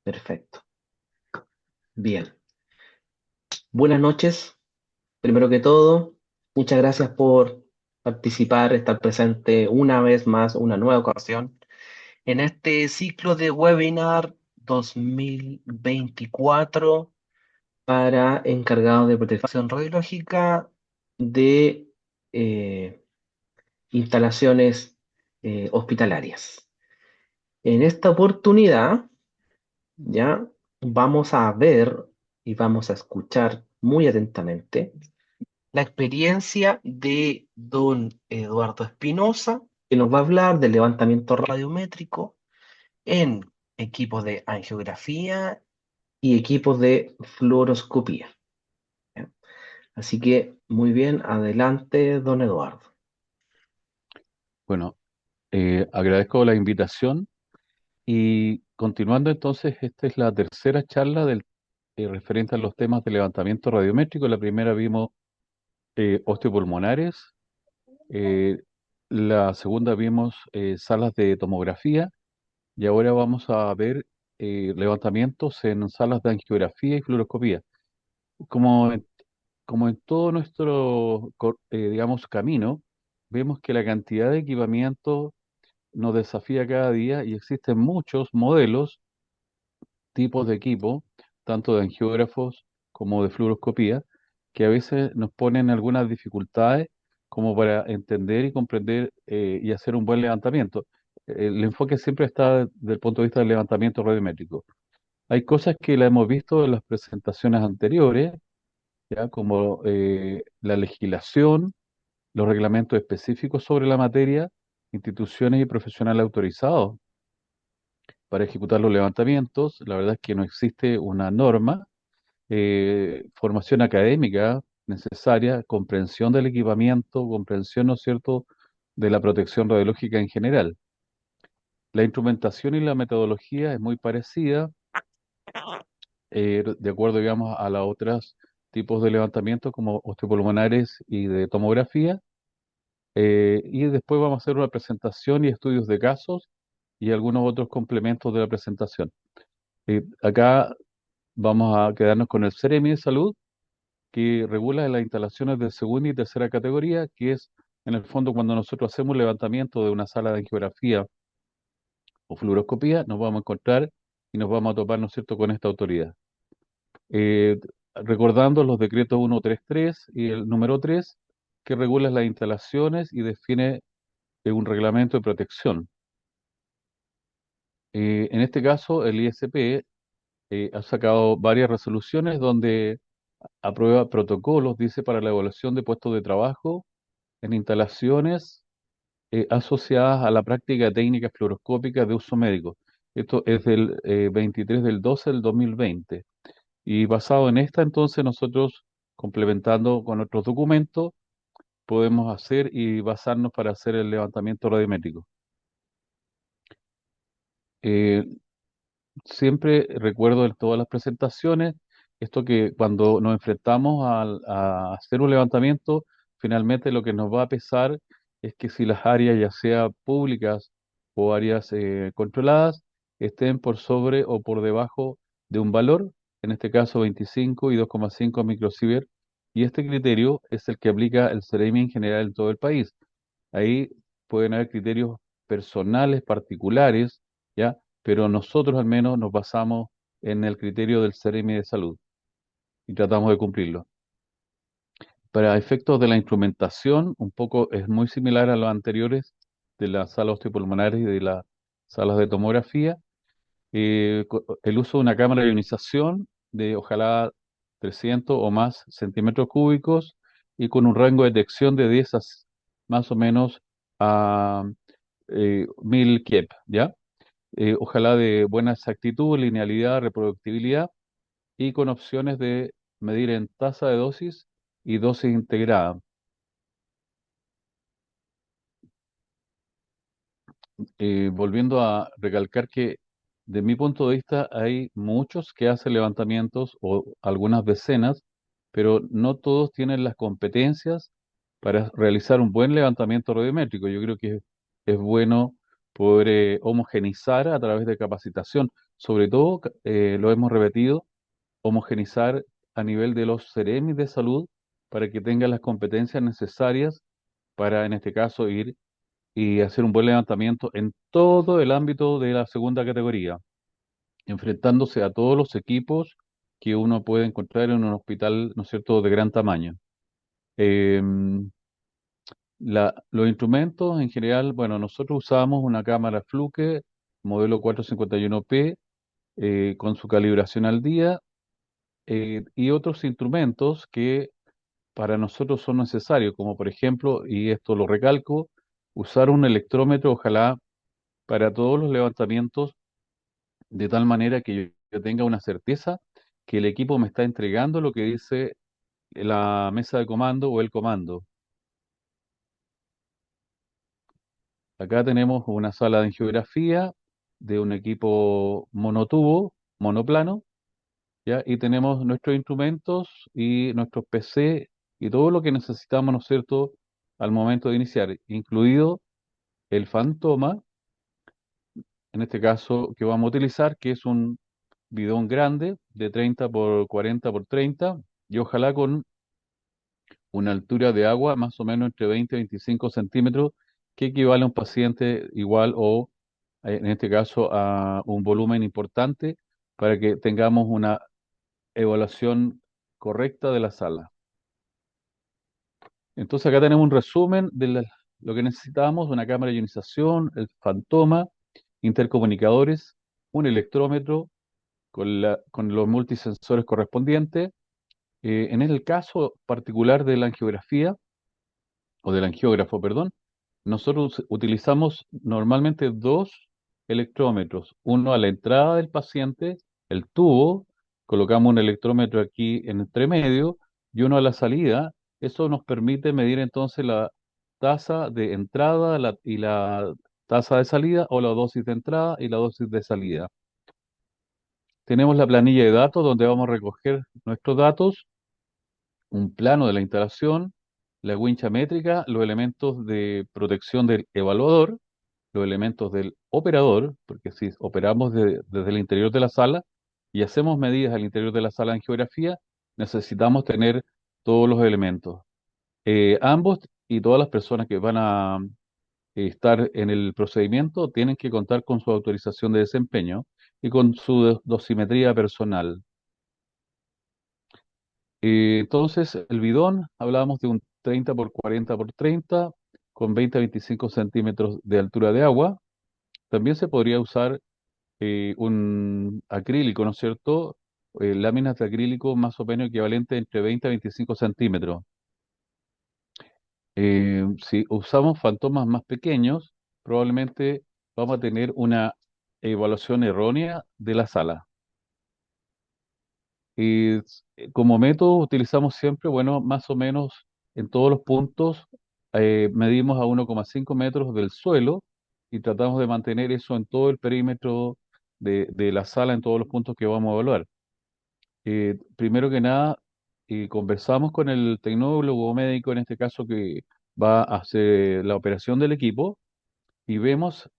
Perfecto. Bien. Buenas noches. Primero que todo, muchas gracias por participar, estar presente una vez más, una nueva ocasión, en este ciclo de webinar 2024 para encargados de protección radiológica de eh, instalaciones hospitalarias. En esta oportunidad, ya vamos a ver y vamos a escuchar muy atentamente la experiencia de don Eduardo Espinosa, que nos va a hablar del levantamiento radiométrico en equipos de angiografía y equipos de fluoroscopía. ¿Ya? Así que, muy bien, adelante, don Eduardo. Bueno, agradezco la invitación y continuando entonces, esta es la tercera charla referente a los temas de levantamiento radiométrico. La primera vimos osteopulmonares, eh, la segunda vimos salas de tomografía y ahora vamos a ver levantamientos en salas de angiografía y fluoroscopía. Como en, como en todo nuestro, digamos, camino, vemos que la cantidad de equipamiento nos desafía cada día y existen muchos modelos, tipos de equipo, tanto de angiógrafos como de fluoroscopía, que a veces nos ponen algunas dificultades como para entender y comprender y hacer un buen levantamiento. El enfoque siempre está desde el punto de vista del levantamiento radiométrico. Hay cosas que la hemos visto en las presentaciones anteriores, ya como la legislación, los reglamentos específicos sobre la materia, instituciones y profesionales autorizados para ejecutar los levantamientos. La verdad es que no existe una norma, formación académica necesaria, comprensión del equipamiento, comprensión, ¿no es cierto?, de la protección radiológica en general. La instrumentación y la metodología es muy parecida, de acuerdo, digamos, a los otros tipos de levantamiento como osteopulmonares y de tomografía. Y después vamos a hacer una presentación y estudios de casos y algunos otros complementos de la presentación. Acá vamos a quedarnos con el Ceremi de Salud, que regula las instalaciones de segunda y tercera categoría, que es en el fondo cuando nosotros hacemos levantamiento de una sala de angiografía o fluoroscopía, nos vamos a encontrar y nos vamos a topar, ¿no es cierto?, con esta autoridad. Eh, Recordando los decretos 133 y el número 3, que regula las instalaciones y define un reglamento de protección. En este caso, el ISP ha sacado varias resoluciones donde aprueba protocolos, dice, para la evaluación de puestos de trabajo en instalaciones asociadas a la práctica de técnicas fluoroscópicas de uso médico. Esto es del 23 del 12 del 2020. Y basado en esta, entonces, nosotros, complementando con otros documentos, podemos hacer y basarnos para hacer el levantamiento radiométrico. Eh, Siempre recuerdo en todas las presentaciones esto, que cuando nos enfrentamos a hacer un levantamiento, finalmente lo que nos va a pesar es que si las áreas, ya sea públicas o áreas controladas, estén por sobre o por debajo de un valor, en este caso 25 y 2,5 microsievert, y este criterio es el que aplica el CEREMI en general en todo el país. Ahí pueden haber criterios personales, particulares, ¿ya? Pero nosotros al menos nos basamos en el criterio del CEREMI de salud y tratamos de cumplirlo. Para efectos de la instrumentación, un poco es muy similar a los anteriores de las salas osteopulmonares y de las salas de tomografía. El uso de una cámara de ionización de ojalá 300 o más centímetros cúbicos y con un rango de detección de 10 más o menos a 1000 Kep, ¿ya? Ojalá de buena exactitud, linealidad, reproductibilidad y con opciones de medir en tasa de dosis y dosis integrada. Volviendo a recalcar que de mi punto de vista hay muchos que hacen levantamientos o algunas decenas, pero no todos tienen las competencias para realizar un buen levantamiento radiométrico. Yo creo que es bueno poder homogenizar a través de capacitación. Sobre todo, lo hemos repetido, homogenizar a nivel de los seremis de salud para que tengan las competencias necesarias para, en este caso, ir y hacer un buen levantamiento en todo el ámbito de la segunda categoría, enfrentándose a todos los equipos que uno puede encontrar en un hospital, ¿no es cierto?, de gran tamaño. Eh, los instrumentos en general, bueno, nosotros usamos una cámara Fluke modelo 451P con su calibración al día y otros instrumentos que para nosotros son necesarios, como por ejemplo, y esto lo recalco, usar un electrómetro, ojalá para todos los levantamientos, de tal manera que yo tenga una certeza que el equipo me está entregando lo que dice la mesa de comando o el comando. Acá tenemos una sala de angiografía de un equipo monotubo, monoplano, ¿ya? Y tenemos nuestros instrumentos y nuestros PC y todo lo que necesitamos, ¿no es cierto?, al momento de iniciar, incluido el Fantoma, en este caso que vamos a utilizar, que es un bidón grande de 30 por 40 por 30 y ojalá con una altura de agua más o menos entre 20 y 25 centímetros, que equivale a un paciente igual o en este caso a un volumen importante para que tengamos una evaluación correcta de la sala. Entonces acá tenemos un resumen de lo que necesitamos: una cámara de ionización, el Fantoma, intercomunicadores, un electrómetro con los multisensores correspondientes. En el caso particular de la angiografía, o del angiógrafo, perdón, nosotros utilizamos normalmente dos electrómetros, uno a la entrada del paciente, el tubo, colocamos un electrómetro aquí en entre medio y uno a la salida. Eso nos permite medir entonces la tasa de entrada y la tasa de salida, o la dosis de entrada y la dosis de salida. Tenemos la planilla de datos donde vamos a recoger nuestros datos, un plano de la instalación, la wincha métrica, los elementos de protección del evaluador, los elementos del operador, porque si operamos desde el interior de la sala y hacemos medidas al interior de la sala en geografía, necesitamos tener todos los elementos. Ambos y todas las personas que van a estar en el procedimiento tienen que contar con su autorización de desempeño y con su dosimetría personal. Entonces, el bidón, hablábamos de un 30 por 40 por 30, con 20 a 25 centímetros de altura de agua. También se podría usar un acrílico, ¿no es cierto? Láminas de acrílico más o menos equivalentes entre 20 a 25 centímetros. Si usamos fantomas más pequeños, probablemente vamos a tener una evaluación errónea de la sala. Como método utilizamos siempre, bueno, más o menos en todos los puntos, medimos a 1,5 metros del suelo y tratamos de mantener eso en todo el perímetro de la sala, en todos los puntos que vamos a evaluar. Primero que nada, conversamos con el tecnólogo médico, en este caso, que va a hacer la operación del equipo, y vemos,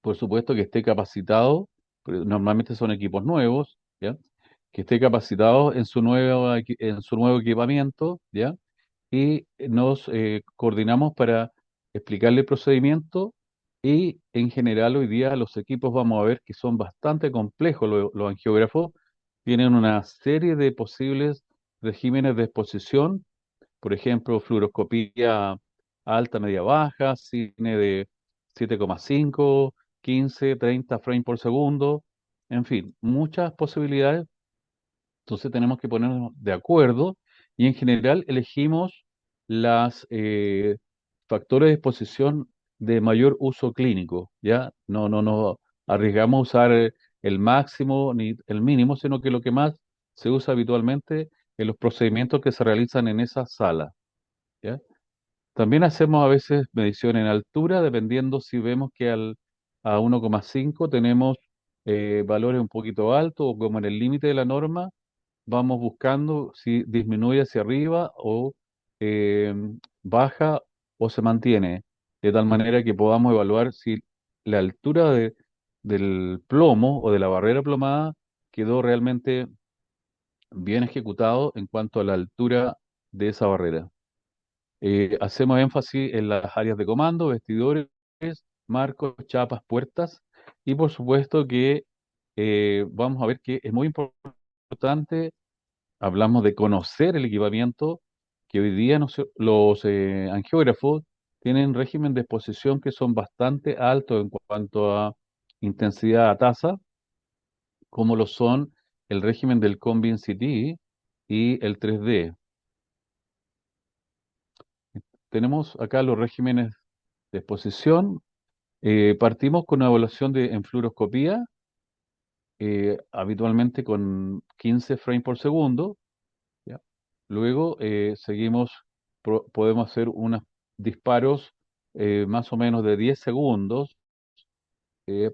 por supuesto, que esté capacitado, pero normalmente son equipos nuevos, ¿ya? Que esté capacitado en en su nuevo equipamiento, ¿ya? Y nos coordinamos para explicarle el procedimiento, y en general hoy día los equipos vamos a ver que son bastante complejos. Los angiógrafos tienen una serie de posibles regímenes de exposición, por ejemplo, fluoroscopía alta, media, baja, cine de 7,5, 15, 30 frames por segundo, en fin, muchas posibilidades. Entonces tenemos que ponernos de acuerdo y en general elegimos las factores de exposición de mayor uso clínico, ¿ya? No nos arriesgamos a usar el máximo ni el mínimo, sino que lo que más se usa habitualmente en los procedimientos que se realizan en esa sala, ¿ya? También hacemos a veces medición en altura, dependiendo si vemos que a 1,5 tenemos valores un poquito altos o como en el límite de la norma, vamos buscando si disminuye hacia arriba o eh, baja o se mantiene, de tal manera que podamos evaluar si la altura del plomo o de la barrera plomada quedó realmente bien ejecutado en cuanto a la altura de esa barrera. Hacemos énfasis en las áreas de comando, vestidores, marcos, chapas, puertas y por supuesto que vamos a ver que es muy importante, hablamos de conocer el equipamiento, que hoy día los angiógrafos tienen régimen de exposición que son bastante altos en cuanto a intensidad a tasa, como lo son el régimen del Convin CT y el 3D. Tenemos acá los regímenes de exposición. Partimos con una evaluación en fluoroscopía, habitualmente con 15 frames por segundo. ¿Ya? Luego seguimos, podemos hacer unos disparos más o menos de 10 segundos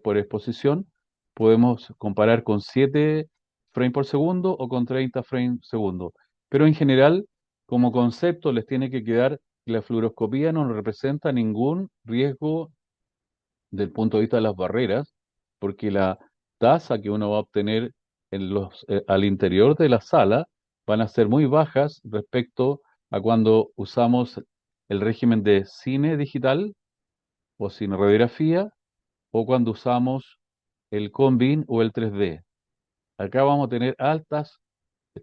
por exposición. Podemos comparar con 7 frames por segundo o con 30 frames segundo. Pero en general, como concepto, les tiene que quedar que la fluoroscopía no representa ningún riesgo del punto de vista de las barreras, porque la tasa que uno va a obtener al interior de la sala van a ser muy bajas respecto a cuando usamos el régimen de cine digital o cineradiografía o cuando usamos el Convin o el 3D. Acá vamos a tener altas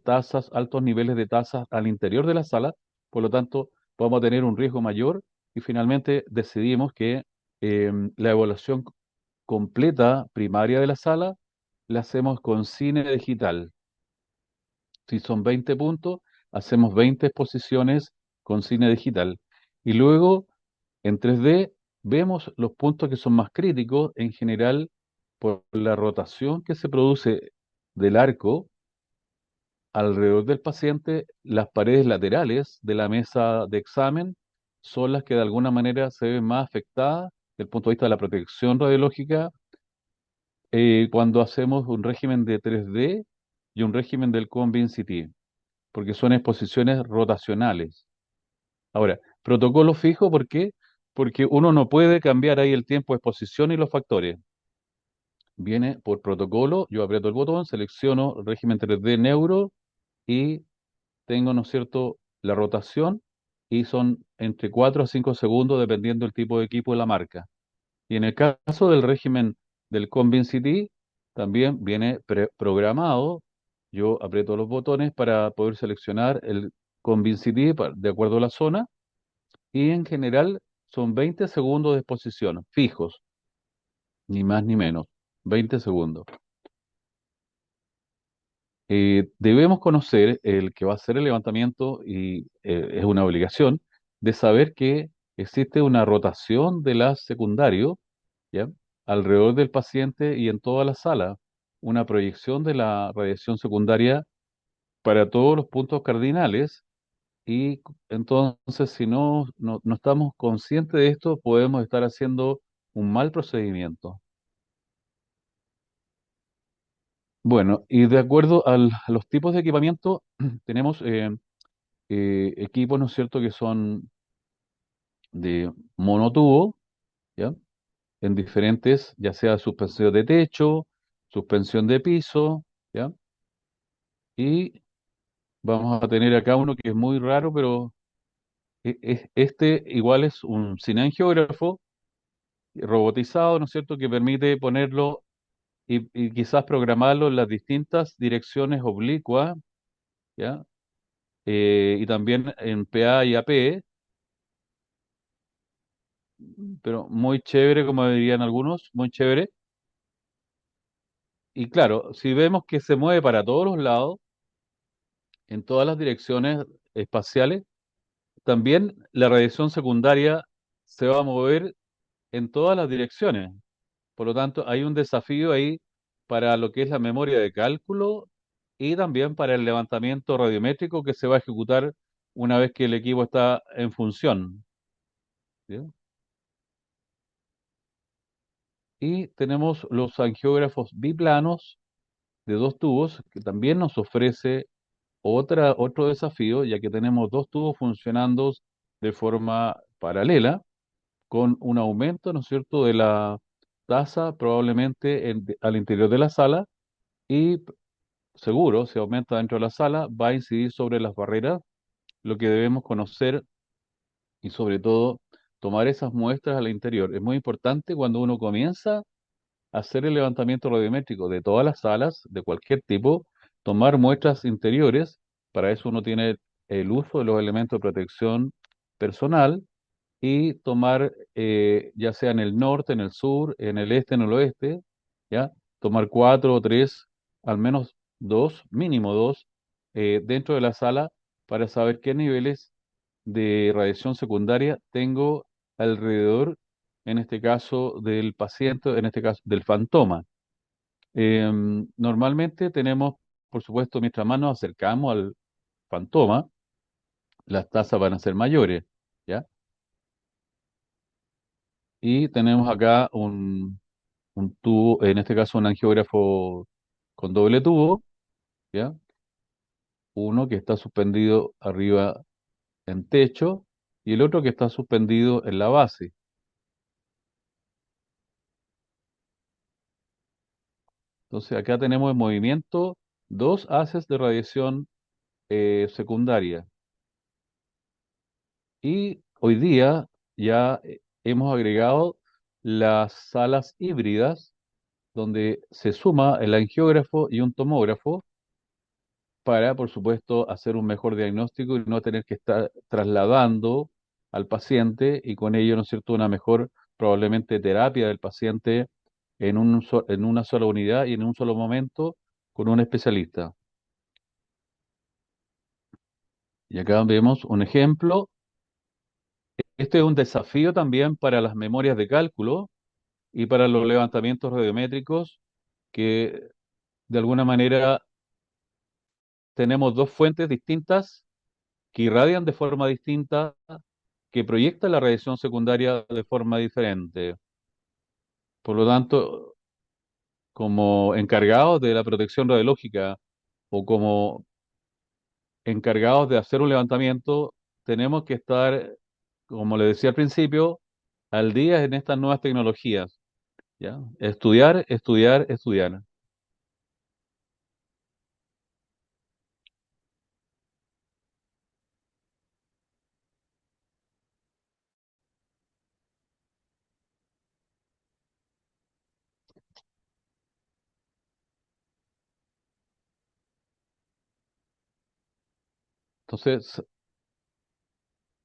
tasas, altos niveles de tasas al interior de la sala, por lo tanto, vamos a tener un riesgo mayor y finalmente decidimos que la evaluación completa primaria de la sala la hacemos con cine digital. Si son 20 puntos, hacemos 20 exposiciones con cine digital. Y luego, en 3D, vemos los puntos que son más críticos, en general, por la rotación que se produce del arco alrededor del paciente, las paredes laterales de la mesa de examen son las que de alguna manera se ven más afectadas desde el punto de vista de la protección radiológica cuando hacemos un régimen de 3D y un régimen del Convin CT, porque son exposiciones rotacionales. Ahora, protocolo fijo, ¿por qué? Porque uno no puede cambiar ahí el tiempo de exposición y los factores. Viene por protocolo, yo aprieto el botón, selecciono régimen 3D neuro y tengo, ¿no es cierto?, la rotación y son entre 4 a 5 segundos dependiendo del tipo de equipo y la marca. Y en el caso del régimen del Convincity, también viene programado. Yo aprieto los botones para poder seleccionar el Convincity de acuerdo a la zona y en general son 20 segundos de exposición fijos, ni más ni menos, 20 segundos. Debemos conocer el que va a hacer el levantamiento y es una obligación de saber que existe una rotación de las secundarios, ¿ya? Alrededor del paciente y en toda la sala, una proyección de la radiación secundaria para todos los puntos cardinales y entonces si no estamos conscientes de esto, podemos estar haciendo un mal procedimiento. Bueno, y de acuerdo a los tipos de equipamiento, tenemos equipos, ¿no es cierto?, que son de monotubo, ¿ya? En diferentes, ya sea suspensión de techo, suspensión de piso, ¿ya? Y vamos a tener acá uno que es muy raro, pero este igual es un cineangiógrafo robotizado, ¿no es cierto?, que permite ponerlo y quizás programarlo en las distintas direcciones oblicuas, ¿ya? Y también en PA y AP, pero muy chévere, como dirían algunos, muy chévere. Y claro, si vemos que se mueve para todos los lados, en todas las direcciones espaciales, también la radiación secundaria se va a mover en todas las direcciones. Por lo tanto, hay un desafío ahí para lo que es la memoria de cálculo y también para el levantamiento radiométrico que se va a ejecutar una vez que el equipo está en función. ¿Bien? Y tenemos los angiógrafos biplanos de dos tubos, que también nos ofrece otro desafío, ya que tenemos dos tubos funcionando de forma paralela, con un aumento, ¿no es cierto?, taza probablemente al interior de la sala y seguro, si aumenta dentro de la sala, va a incidir sobre las barreras, lo que debemos conocer y sobre todo tomar esas muestras al interior. Es muy importante cuando uno comienza a hacer el levantamiento radiométrico de todas las salas, de cualquier tipo, tomar muestras interiores. Para eso uno tiene el uso de los elementos de protección personal y tomar, ya sea en el norte, en el sur, en el este, en el oeste, ¿ya? Tomar cuatro o tres, al menos dos, mínimo dos, dentro de la sala para saber qué niveles de radiación secundaria tengo alrededor, en este caso del paciente, en este caso del fantoma. Normalmente tenemos, por supuesto, mientras más nos acercamos al fantoma, las tasas van a ser mayores, ¿ya? Y tenemos acá un tubo, en este caso un angiógrafo con doble tubo, ¿ya? Uno que está suspendido arriba en techo y el otro que está suspendido en la base. Entonces acá tenemos en movimiento dos haces de radiación secundaria. Y hoy día ya hemos agregado las salas híbridas donde se suma el angiógrafo y un tomógrafo para, por supuesto, hacer un mejor diagnóstico y no tener que estar trasladando al paciente y con ello, ¿no es cierto?, una mejor probablemente terapia del paciente en una sola unidad y en un solo momento con un especialista. Y acá vemos un ejemplo. Este es un desafío también para las memorias de cálculo y para los levantamientos radiométricos, que de alguna manera tenemos dos fuentes distintas que irradian de forma distinta, que proyectan la radiación secundaria de forma diferente. Por lo tanto, como encargados de la protección radiológica o como encargados de hacer un levantamiento, tenemos que estar, como le decía al principio, al día en estas nuevas tecnologías, ¿ya? Estudiar, estudiar, estudiar. Entonces,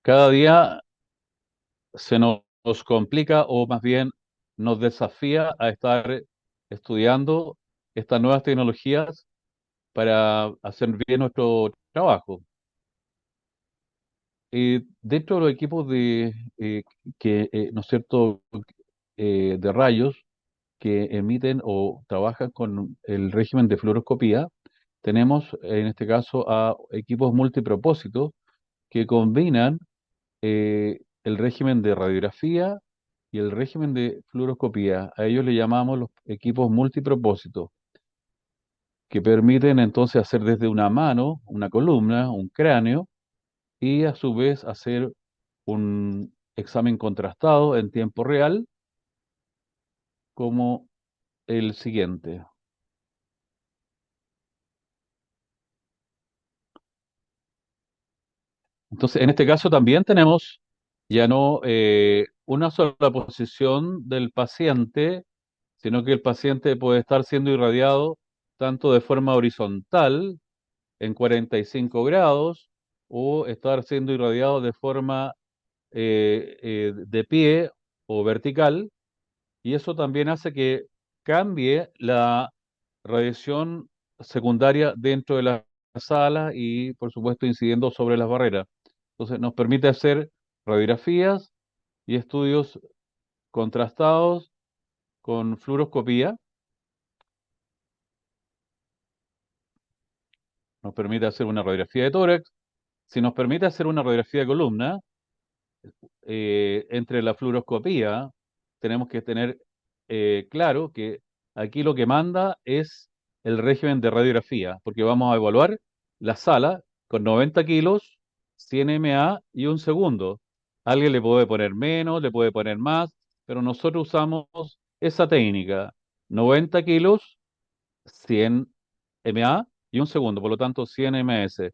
cada día nos complica o más bien nos desafía a estar estudiando estas nuevas tecnologías para hacer bien nuestro trabajo. Dentro de los equipos ¿no es cierto?, de rayos que emiten o trabajan con el régimen de fluoroscopía, tenemos en este caso a equipos multipropósitos que combinan el régimen de radiografía y el régimen de fluoroscopía. A ellos le llamamos los equipos multipropósitos, que permiten entonces hacer desde una mano, una columna, un cráneo, y a su vez hacer un examen contrastado en tiempo real, como el siguiente. Entonces, en este caso también tenemos ya no una sola posición del paciente, sino que el paciente puede estar siendo irradiado tanto de forma horizontal en 45 grados o estar siendo irradiado de forma de pie o vertical, y eso también hace que cambie la radiación secundaria dentro de la sala y, por supuesto, incidiendo sobre las barreras. Entonces, nos permite hacer radiografías y estudios contrastados con fluoroscopía, nos permite hacer una radiografía de tórax. Si nos permite hacer una radiografía de columna, entre la fluoroscopía, tenemos que tener claro que aquí lo que manda es el régimen de radiografía, porque vamos a evaluar la sala con 90 kilos, 100 MA y un segundo. Alguien le puede poner menos, le puede poner más, pero nosotros usamos esa técnica, 90 kilos, 100 mA y un segundo, por lo tanto 100 ms.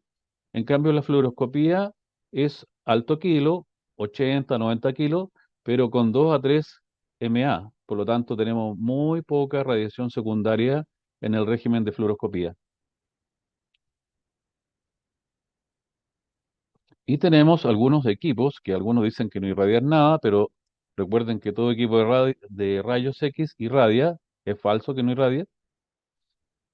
En cambio, la fluoroscopía es alto kilo, 80, 90 kilos, pero con 2 a 3 mA. Por lo tanto, tenemos muy poca radiación secundaria en el régimen de fluoroscopía. Y tenemos algunos equipos que algunos dicen que no irradian nada, pero recuerden que todo equipo de rayos X irradia, es falso que no irradia,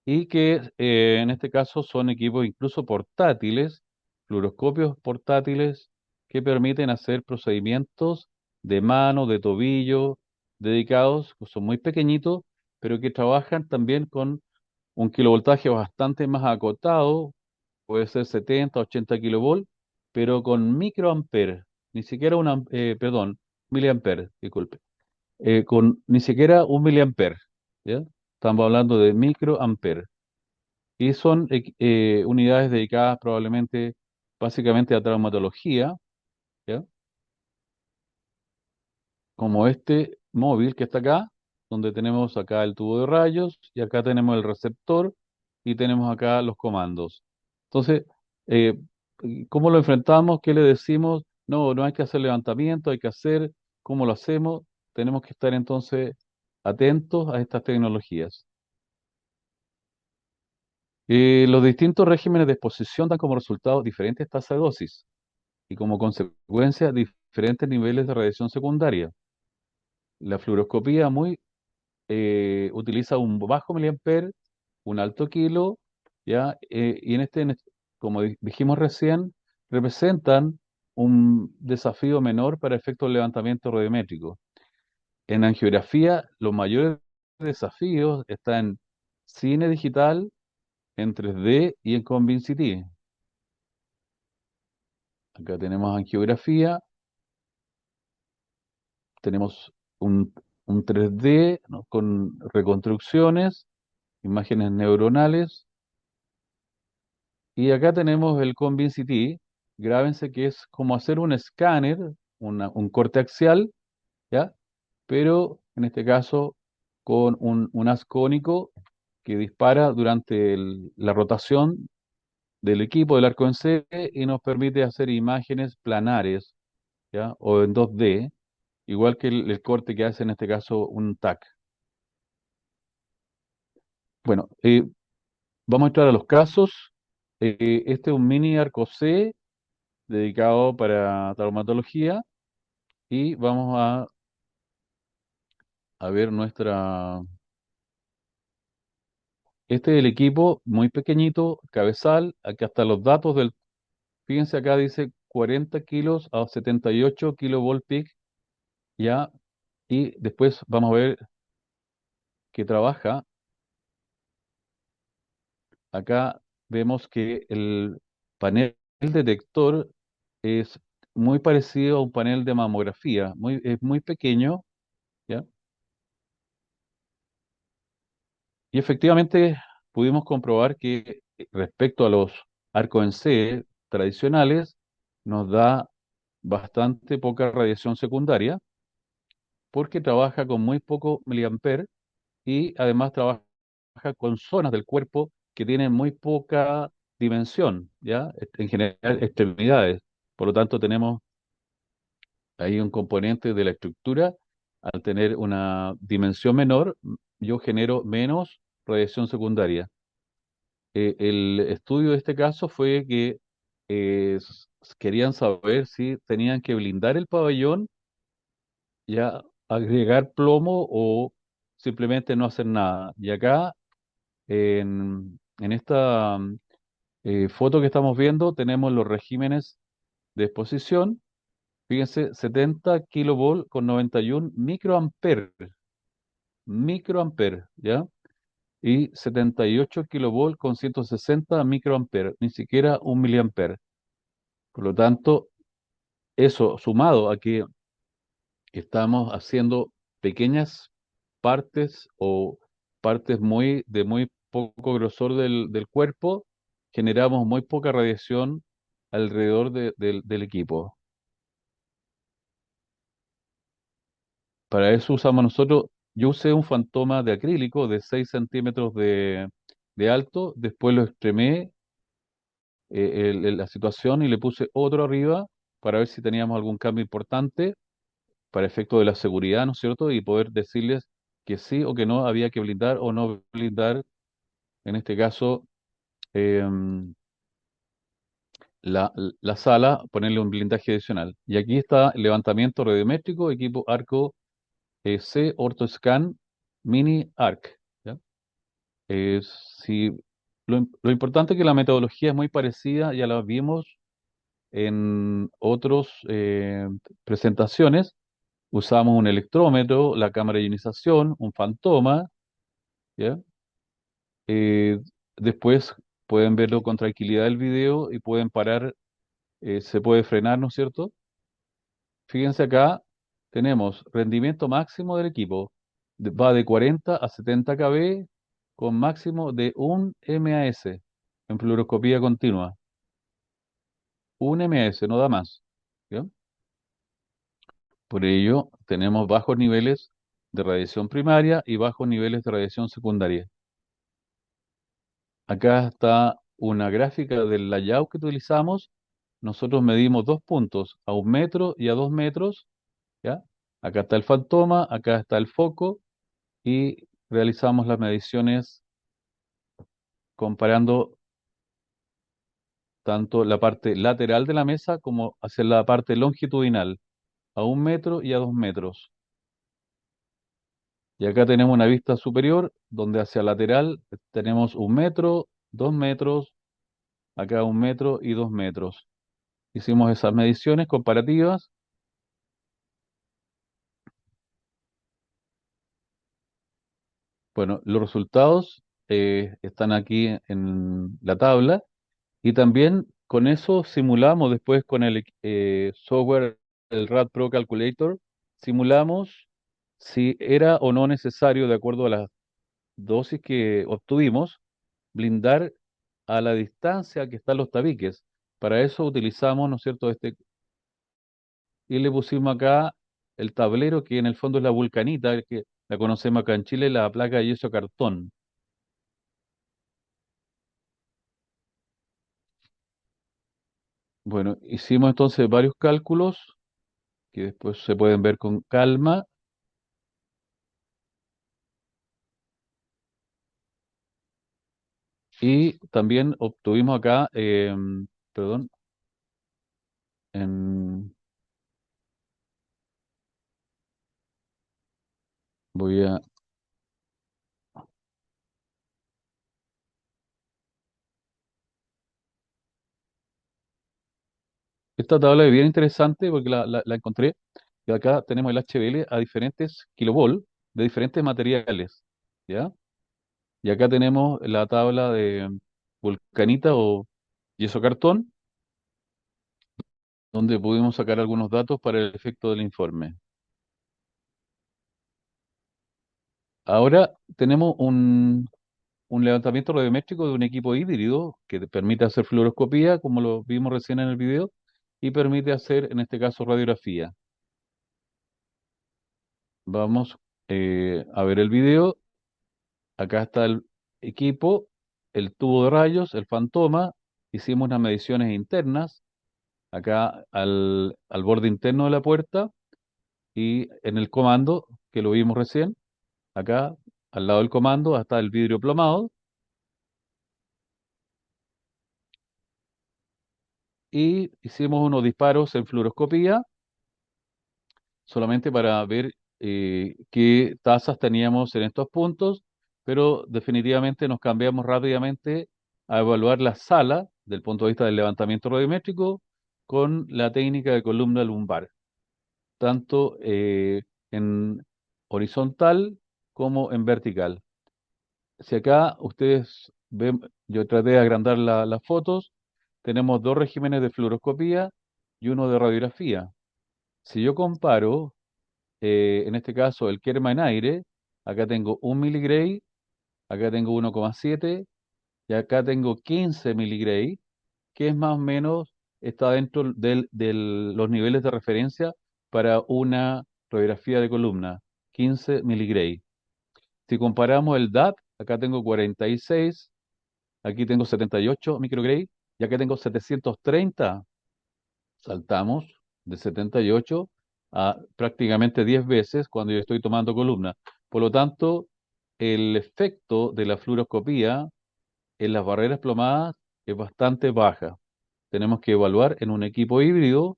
y que en este caso son equipos incluso portátiles, fluoroscopios portátiles que permiten hacer procedimientos de mano, de tobillo, dedicados, que son muy pequeñitos, pero que trabajan también con un kilovoltaje bastante más acotado, puede ser 70, 80 kilovolt, pero con microamperes, ni siquiera perdón, miliamperes, disculpe, con ni siquiera un miliamper, ¿ya? Estamos hablando de microamperes. Y son unidades dedicadas probablemente, básicamente a traumatología, ¿ya? Como este móvil que está acá, donde tenemos acá el tubo de rayos y acá tenemos el receptor y tenemos acá los comandos. Entonces, eh, ¿cómo lo enfrentamos? ¿Qué le decimos? No, no hay que hacer levantamiento, hay que hacer, ¿cómo lo hacemos? Tenemos que estar entonces atentos a estas tecnologías. Los distintos regímenes de exposición dan como resultado diferentes tasas de dosis y como consecuencia diferentes niveles de radiación secundaria. La fluoroscopía utiliza un bajo miliamper, un alto kilo, ¿ya? Y como dijimos recién, representan un desafío menor para efectos de levantamiento radiométrico. En angiografía, los mayores desafíos están en cine digital, en 3D y en ConvinCT. Acá tenemos angiografía, tenemos un 3D, ¿no? Con reconstrucciones, imágenes neuronales, y acá tenemos el ConvinCT. Grábense que es como hacer un escáner, un corte axial, ¿ya? Pero en este caso con un haz cónico que dispara durante la rotación del equipo del arco en C y nos permite hacer imágenes planares, ¿ya? O en 2D, igual que el corte que hace en este caso un TAC. Bueno, vamos a entrar a los casos. Este es un mini arco C dedicado para traumatología y vamos a ver este es el equipo muy pequeñito, cabezal, aquí hasta los datos fíjense acá dice 40 kilos a 78 kilovolt peak, ya, y después vamos a ver que trabaja. Acá vemos que el panel detector es muy parecido a un panel de mamografía, es muy pequeño, ¿ya? Y efectivamente pudimos comprobar que respecto a los arcos en C tradicionales, nos da bastante poca radiación secundaria porque trabaja con muy poco miliamper y además trabaja con zonas del cuerpo que tienen muy poca dimensión, ¿ya? En general, extremidades. Por lo tanto, tenemos ahí un componente de la estructura. Al tener una dimensión menor, yo genero menos radiación secundaria. El estudio de este caso fue que querían saber si tenían que blindar el pabellón, ya agregar plomo o simplemente no hacer nada. Y acá, en esta foto que estamos viendo, tenemos los regímenes de exposición. Fíjense, 70 kilovolt con 91 microamper, ¿ya? Y 78 kilovolt con 160 microamperes, ni siquiera un miliamper. Por lo tanto, eso sumado a que estamos haciendo pequeñas partes o partes de muy poco grosor del cuerpo, generamos muy poca radiación alrededor del equipo. Para eso usamos nosotros Yo usé un fantoma de acrílico de 6 centímetros de alto, después lo extremé la situación y le puse otro arriba para ver si teníamos algún cambio importante para efecto de la seguridad, ¿no es cierto? Y poder decirles que sí o que no había que blindar o no blindar, en este caso, em, la sala, ponerle un blindaje adicional. Y aquí está el levantamiento radiométrico, equipo Arco C OrthoScan Mini Arc. ¿Ya? Eh, si, lo importante es que la metodología es muy parecida, ya la vimos en otras presentaciones. Usamos un electrómetro, la cámara de ionización, un fantoma, ¿ya? Eh, Después pueden verlo con tranquilidad el video y pueden parar, se puede frenar, ¿no es cierto? Fíjense acá, tenemos rendimiento máximo del equipo, va de 40 a 70 kb con máximo de 1 MAS en fluoroscopía continua. 1 MAS, no da más. ¿Ya? Por ello, tenemos bajos niveles de radiación primaria y bajos niveles de radiación secundaria. Acá está una gráfica del layout que utilizamos. Nosotros medimos dos puntos, a 1 metro y a 2 metros, ¿ya? Acá está el fantoma, acá está el foco y realizamos las mediciones comparando tanto la parte lateral de la mesa como hacia la parte longitudinal, a 1 metro y a 2 metros. Y acá tenemos una vista superior donde hacia lateral tenemos 1 metro, 2 metros, acá 1 metro y 2 metros. Hicimos esas mediciones comparativas. Bueno, los resultados están aquí en la tabla y también con eso simulamos después con el software, el RAD Pro Calculator, simulamos si era o no necesario, de acuerdo a las dosis que obtuvimos, blindar a la distancia que están los tabiques. Para eso utilizamos, ¿no es cierto?, y le pusimos acá el tablero que en el fondo es la vulcanita, que la conocemos acá en Chile, la placa de yeso cartón. Bueno, hicimos entonces varios cálculos que después se pueden ver con calma y también obtuvimos acá, perdón, em, voy a... Esta tabla es bien interesante porque la encontré y acá tenemos el HBL a diferentes kilovolt de diferentes materiales, ¿ya? Y acá tenemos la tabla de vulcanita o yeso cartón, donde pudimos sacar algunos datos para el efecto del informe. Ahora tenemos un levantamiento radiométrico de un equipo híbrido que te permite hacer fluoroscopía, como lo vimos recién en el video, y permite hacer, en este caso, radiografía. Vamos a ver el video. Acá está el equipo, el tubo de rayos, el fantoma. Hicimos unas mediciones internas, acá al borde interno de la puerta y en el comando, que lo vimos recién, acá al lado del comando está el vidrio plomado y hicimos unos disparos en fluoroscopía solamente para ver qué tasas teníamos en estos puntos, pero definitivamente nos cambiamos rápidamente a evaluar la sala del punto de vista del levantamiento radiométrico con la técnica de columna lumbar, tanto en horizontal como en vertical. Si acá ustedes ven, yo traté de agrandar las fotos, tenemos dos regímenes de fluoroscopía y uno de radiografía. Si yo comparo en este caso el kerma en aire, acá tengo 1 mg, acá tengo 1,7 y acá tengo 15 mg, que es más o menos, está dentro de los niveles de referencia para una radiografía de columna. 15 miligray. Si comparamos el DAT, acá tengo 46, aquí tengo 78 microgray y acá tengo 730. Saltamos de 78 a prácticamente 10 veces cuando yo estoy tomando columna. Por lo tanto, el efecto de la fluoroscopía en las barreras plomadas es bastante baja. Tenemos que evaluar en un equipo híbrido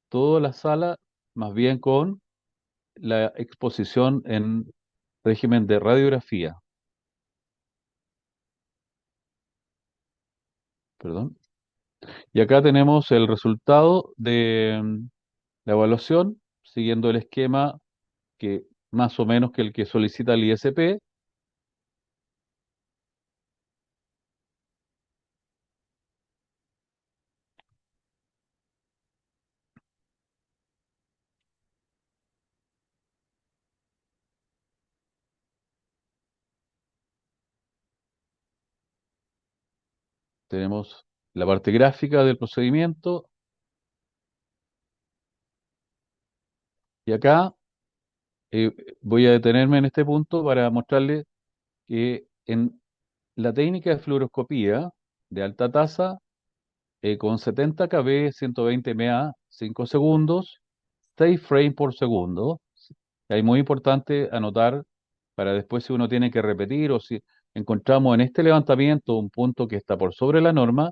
toda la sala, más bien con la exposición en régimen de radiografía. Perdón. Y acá tenemos el resultado de la evaluación, siguiendo el esquema que más o menos que el que solicita el ISP. Tenemos la parte gráfica del procedimiento y acá eh, voy a detenerme en este punto para mostrarles que en la técnica de fluoroscopía de alta tasa, con 70 kb, 120 mA, 5 segundos, 6 frames por segundo. Es muy importante anotar para después si uno tiene que repetir o si encontramos en este levantamiento un punto que está por sobre la norma,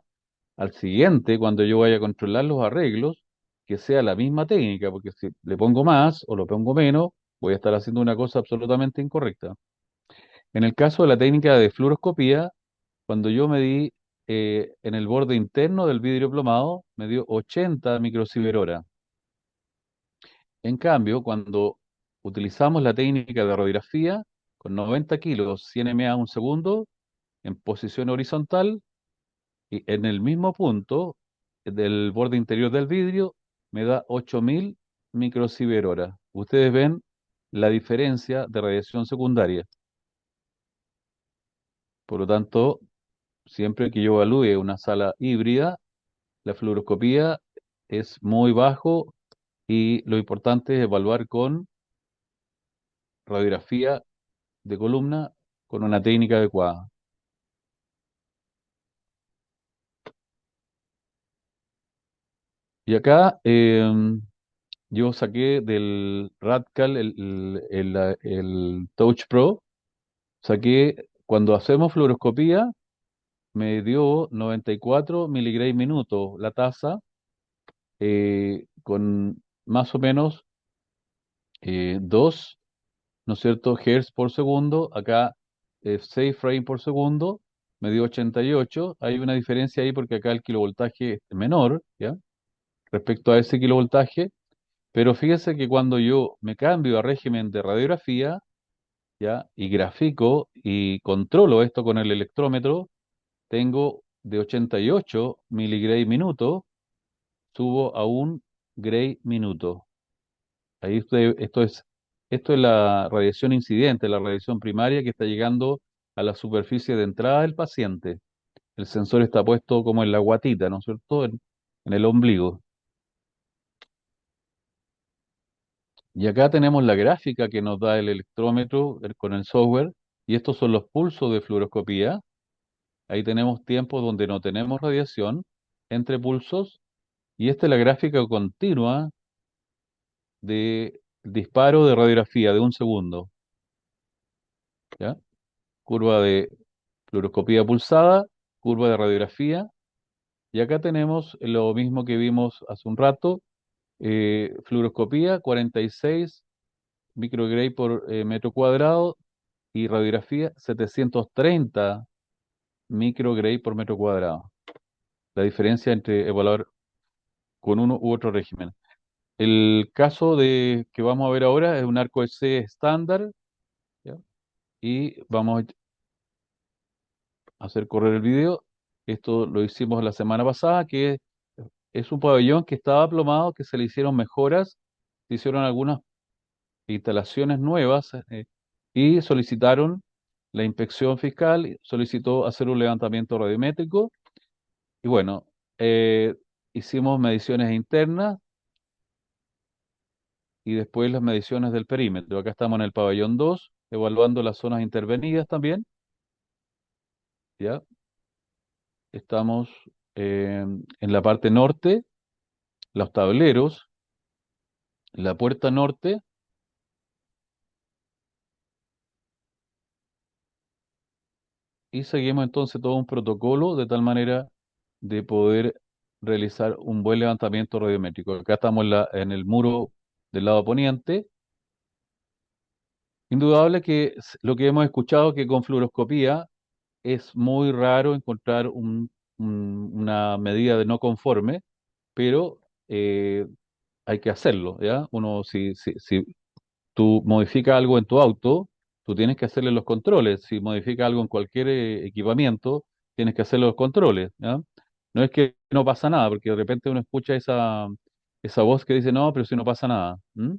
al siguiente, cuando yo vaya a controlar los arreglos, que sea la misma técnica, porque si le pongo más o lo pongo menos, voy a estar haciendo una cosa absolutamente incorrecta. En el caso de la técnica de fluoroscopía, cuando yo medí en el borde interno del vidrio plomado, me dio 80 microsievert hora. En cambio, cuando utilizamos la técnica de radiografía, con 90 kilos, 100 mA un segundo, en posición horizontal, y en el mismo punto del borde interior del vidrio, me da 8000 microsievert hora. Ustedes ven la diferencia de radiación secundaria. Por lo tanto, siempre que yo evalúe una sala híbrida, la fluoroscopía es muy bajo y lo importante es evaluar con radiografía de columna con una técnica adecuada. Y acá yo saqué del Radcal el Touch Pro, saqué, cuando hacemos fluoroscopía, me dio 94 miligray minuto la tasa, con más o menos 2, ¿no es cierto?, hertz por segundo. Acá 6 frames por segundo, me dio 88. Hay una diferencia ahí porque acá el kilovoltaje es menor, ¿ya? Respecto a ese kilovoltaje, pero fíjese que cuando yo me cambio a régimen de radiografía, ¿ya? Y grafico y controlo esto con el electrómetro, tengo de 88 miligray minuto, subo a 1 gray minuto. Ahí esto es la radiación incidente, la radiación primaria que está llegando a la superficie de entrada del paciente. El sensor está puesto como en la guatita, ¿no es cierto? En el ombligo. Y acá tenemos la gráfica que nos da el electrómetro con el software, y estos son los pulsos de fluoroscopía. Ahí tenemos tiempos donde no tenemos radiación entre pulsos, y esta es la gráfica continua de disparo de radiografía de 1 segundo, ¿ya? Curva de fluoroscopía pulsada, curva de radiografía, y acá tenemos lo mismo que vimos hace un rato, fluoroscopía 46 microgray por metro cuadrado y radiografía 730 microgray por metro cuadrado. La diferencia entre evaluar con uno u otro régimen. El caso que vamos a ver ahora es un arco C estándar, ¿ya? Y vamos a hacer correr el video. Esto lo hicimos la semana pasada, que es un pabellón que estaba plomado, que se le hicieron mejoras, se hicieron algunas instalaciones nuevas, y solicitaron la inspección fiscal, solicitó hacer un levantamiento radiométrico y bueno, hicimos mediciones internas y después las mediciones del perímetro. Acá estamos en el pabellón 2 evaluando las zonas intervenidas también, ¿ya? Estamos en la parte norte, los tableros, la puerta norte, y seguimos entonces todo un protocolo de tal manera de poder realizar un buen levantamiento radiométrico. Acá estamos en el muro del lado poniente. Indudable que lo que hemos escuchado que con fluoroscopía es muy raro encontrar una medida de no conforme, pero hay que hacerlo, ¿ya? Uno, si tú modificas algo en tu auto, tú tienes que hacerle los controles. Si modificas algo en cualquier equipamiento, tienes que hacerle los controles, ¿ya? No es que no pasa nada, porque de repente uno escucha esa voz que dice, no, pero si no pasa nada. ¿M?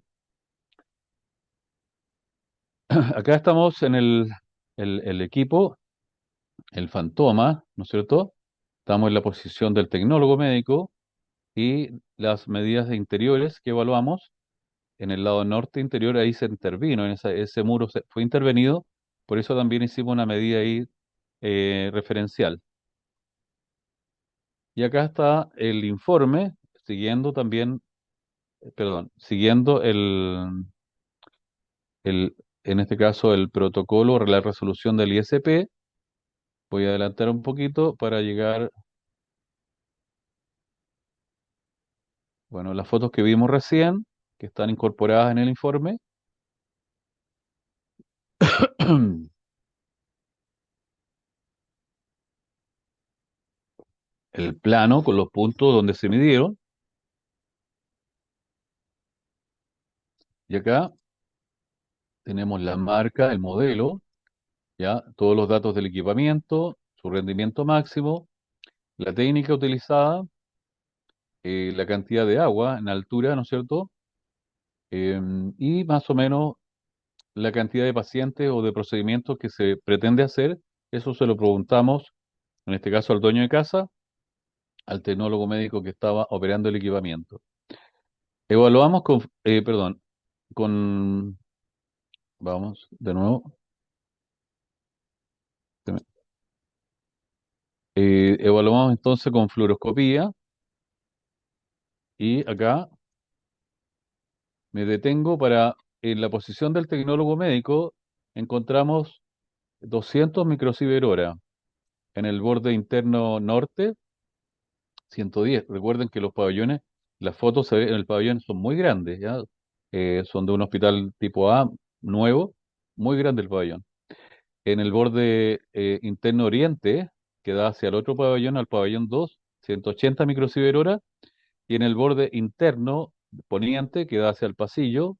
Acá estamos en el equipo, el Fantoma, ¿no es cierto? Estamos en la posición del tecnólogo médico y las medidas de interiores que evaluamos en el lado norte interior, ahí se intervino, ese muro fue intervenido, por eso también hicimos una medida ahí referencial. Y acá está el informe, siguiendo también, perdón, siguiendo en este caso, el protocolo, la resolución del ISP. Voy a adelantar un poquito para llegar, bueno, las fotos que vimos recién, que están incorporadas en el informe. El plano con los puntos donde se midieron. Y acá tenemos la marca, el modelo, ya todos los datos del equipamiento, su rendimiento máximo, la técnica utilizada, la cantidad de agua en altura, ¿no es cierto? Y más o menos la cantidad de pacientes o de procedimientos que se pretende hacer. Eso se lo preguntamos, en este caso al dueño de casa, al tecnólogo médico que estaba operando el equipamiento. Evaluamos perdón, con, vamos, de nuevo. Evaluamos entonces con fluoroscopía y acá me detengo para, en la posición del tecnólogo médico, encontramos 200 microsievert hora. En el borde interno norte, 110. Recuerden que los pabellones, las fotos se ven en el pabellón son muy grandes, ¿ya? Son de un hospital tipo A, nuevo, muy grande el pabellón. En el borde interno oriente, que da hacia el otro pabellón, al pabellón 2, 180 microsievert hora. Y en el borde interno poniente, que da hacia el pasillo,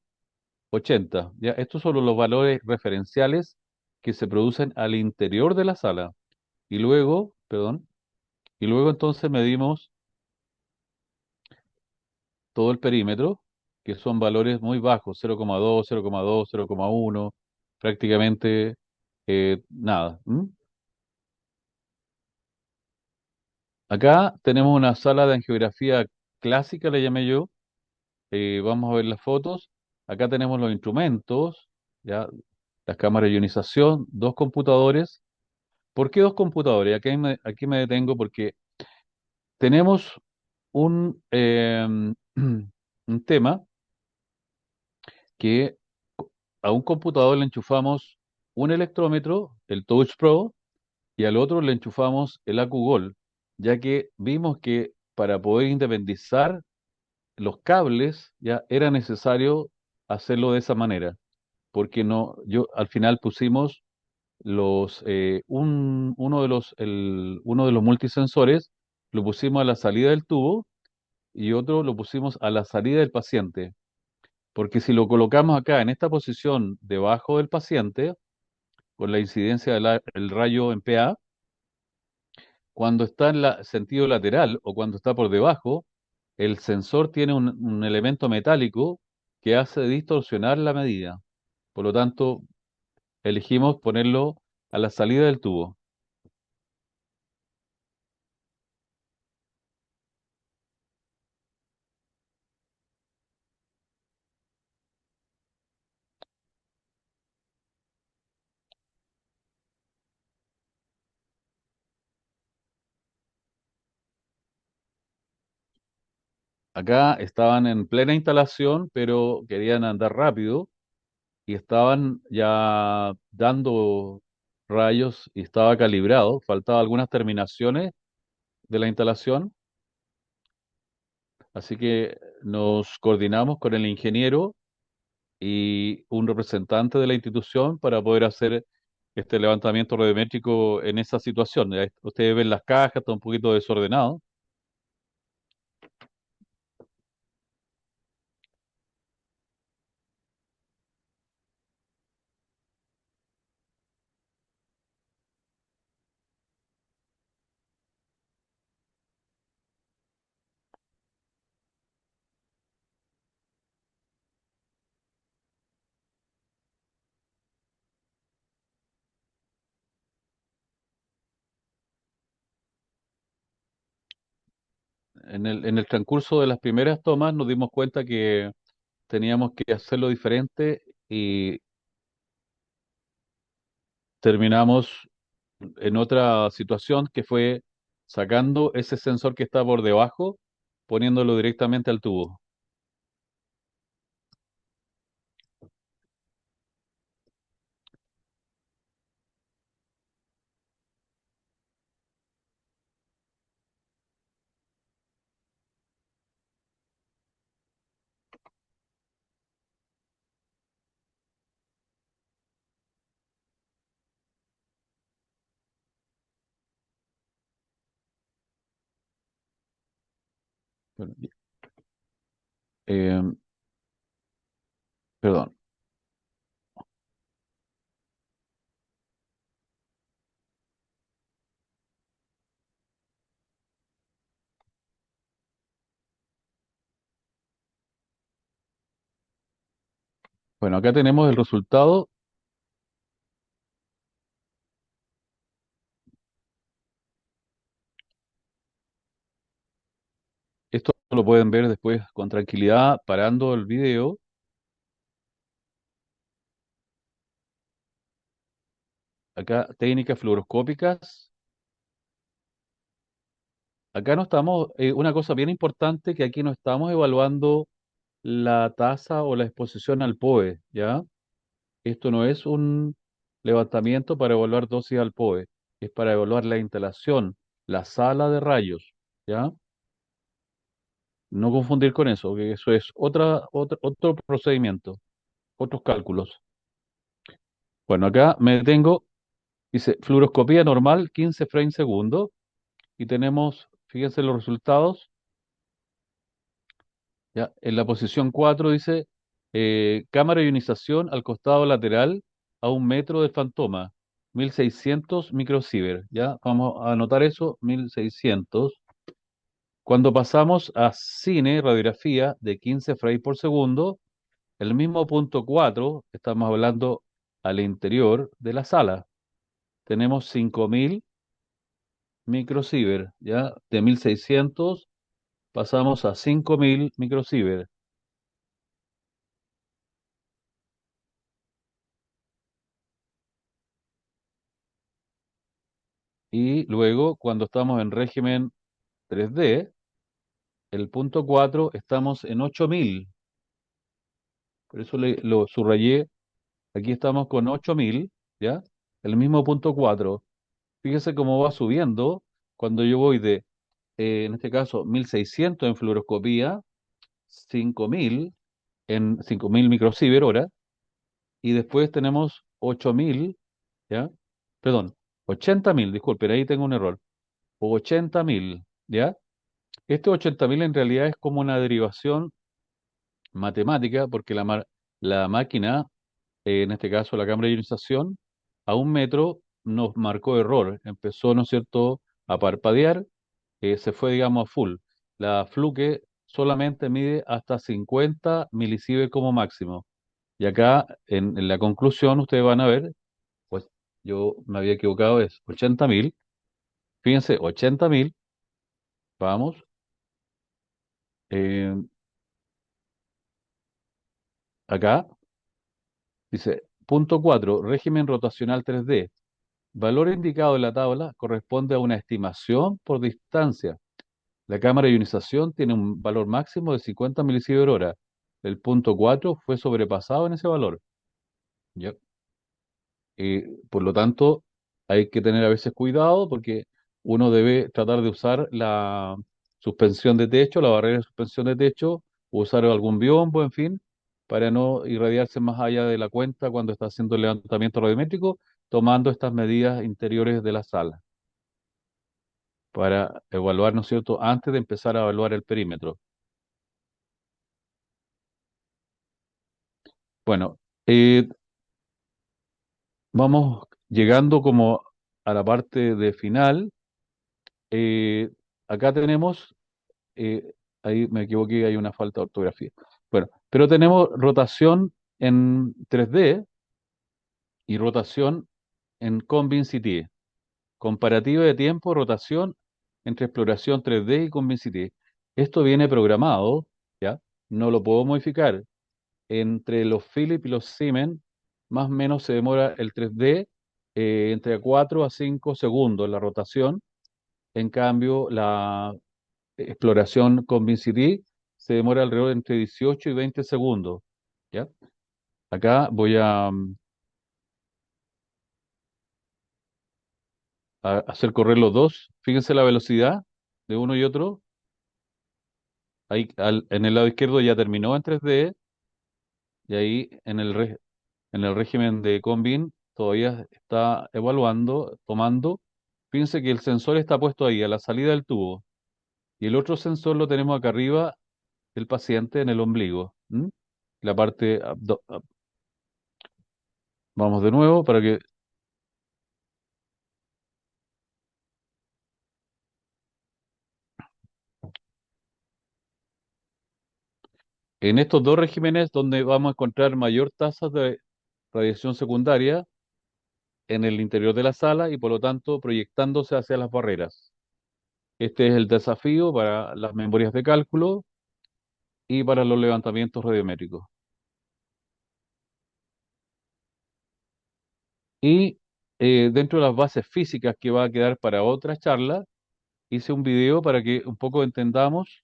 80. ¿Ya? Estos son los valores referenciales que se producen al interior de la sala. Y luego, perdón, y luego entonces medimos todo el perímetro, que son valores muy bajos, 0,2, 0,2, 0,1, prácticamente nada. ¿M? Acá tenemos una sala de angiografía clásica, le llamé yo. Vamos a ver las fotos. Acá tenemos los instrumentos, ya, las cámaras de ionización, dos computadores. ¿Por qué dos computadores? Aquí me detengo porque tenemos un, un tema que a un computador le enchufamos un electrómetro, el Touch Pro, y al otro le enchufamos el AcuGold, ya que vimos que para poder independizar los cables ya era necesario hacerlo de esa manera, porque no, yo al final pusimos uno de los multisensores, lo pusimos a la salida del tubo y otro lo pusimos a la salida del paciente. Porque si lo colocamos acá en esta posición debajo del paciente, con la incidencia del rayo en PA, cuando está en sentido lateral o cuando está por debajo, el sensor tiene un elemento metálico que hace distorsionar la medida. Por lo tanto, elegimos ponerlo a la salida del tubo. Acá estaban en plena instalación, pero querían andar rápido y estaban ya dando rayos y estaba calibrado. Faltaban algunas terminaciones de la instalación, así que nos coordinamos con el ingeniero y un representante de la institución para poder hacer este levantamiento radiométrico en esa situación. Ustedes ven las cajas, está un poquito desordenado. En el transcurso de las primeras tomas nos dimos cuenta que teníamos que hacerlo diferente y terminamos en otra situación que fue sacando ese sensor que está por debajo, poniéndolo directamente al tubo. Bueno, eh, perdón. Bueno, acá tenemos el resultado. Esto lo pueden ver después con tranquilidad, parando el video. Acá técnicas fluoroscópicas. Acá no estamos, una cosa bien importante que aquí no estamos evaluando la tasa o la exposición al POE, ¿ya? Esto no es un levantamiento para evaluar dosis al POE, es para evaluar la instalación, la sala de rayos, ¿ya? No confundir con eso, que eso es otro procedimiento, otros cálculos. Bueno, acá me detengo, dice fluoroscopía normal, 15 frames segundo, y tenemos, fíjense los resultados. ¿Ya? En la posición 4 dice cámara de ionización al costado lateral a 1 metro del fantoma, 1600 microsieverts. ¿Ya? Vamos a anotar eso, 1600. Cuando pasamos a cine, radiografía de 15 frames por segundo, el mismo punto 4 estamos hablando al interior de la sala. Tenemos 5000 microsieverts. ¿Ya? De 1600 pasamos a 5000 microsieverts. Y luego, cuando estamos en régimen 3D, el punto 4 estamos en 8000. Por eso lo subrayé. Aquí estamos con 8000, ¿ya? El mismo punto 4. Fíjese cómo va subiendo cuando yo voy de, en este caso, 1600 en fluoroscopía, 5000 en 5000 microsievert hora, y después tenemos 8000, ¿ya? Perdón, 80.000, disculpen, ahí tengo un error. 80.000, ¿ya? Este 80.000 en realidad es como una derivación matemática, porque la máquina, en este caso la cámara de ionización, a 1 metro nos marcó error. Empezó, ¿no es cierto?, a parpadear, se fue, digamos, a full. La Fluke solamente mide hasta 50 milisievert como máximo. Y acá, en la conclusión, ustedes van a ver, pues yo me había equivocado, es 80.000. Fíjense, 80.000, vamos. eh, Acá dice, punto 4 régimen rotacional 3D. Valor indicado en la tabla corresponde a una estimación por distancia. La cámara de ionización tiene un valor máximo de 50 milisievert hora. El punto 4 fue sobrepasado en ese valor. ¿Ya? Por lo tanto, hay que tener a veces cuidado porque uno debe tratar de usar la suspensión de techo, la barrera de suspensión de techo, o usar algún biombo, en fin, para no irradiarse más allá de la cuenta cuando está haciendo el levantamiento radiométrico, tomando estas medidas interiores de la sala para evaluar, ¿no es cierto?, antes de empezar a evaluar el perímetro. Bueno, eh, vamos llegando como a la parte de final. Eh, Acá tenemos, ahí me equivoqué, hay una falta de ortografía. Bueno, pero tenemos rotación en 3D y rotación en ConvinCT. Comparativa de tiempo, rotación entre exploración 3D y ConvinCT. Esto viene programado, ¿ya? No lo puedo modificar. Entre los Philips y los Siemens, más o menos se demora el 3D entre 4 a 5 segundos la rotación. En cambio, la exploración con VinCity se demora alrededor de entre 18 y 20 segundos. ¿Ya? Acá voy a hacer correr los dos. Fíjense la velocidad de uno y otro. Ahí en el lado izquierdo ya terminó en 3D y ahí en el régimen de Convin todavía está evaluando, tomando. Fíjense que el sensor está puesto ahí, a la salida del tubo. Y el otro sensor lo tenemos acá arriba del paciente en el ombligo. ¿M? La parte vamos de nuevo para que en estos dos regímenes donde vamos a encontrar mayor tasa de radiación secundaria en el interior de la sala y por lo tanto proyectándose hacia las barreras. Este es el desafío para las memorias de cálculo y para los levantamientos radiométricos. Y dentro de las bases físicas que va a quedar para otra charla, hice un video para que un poco entendamos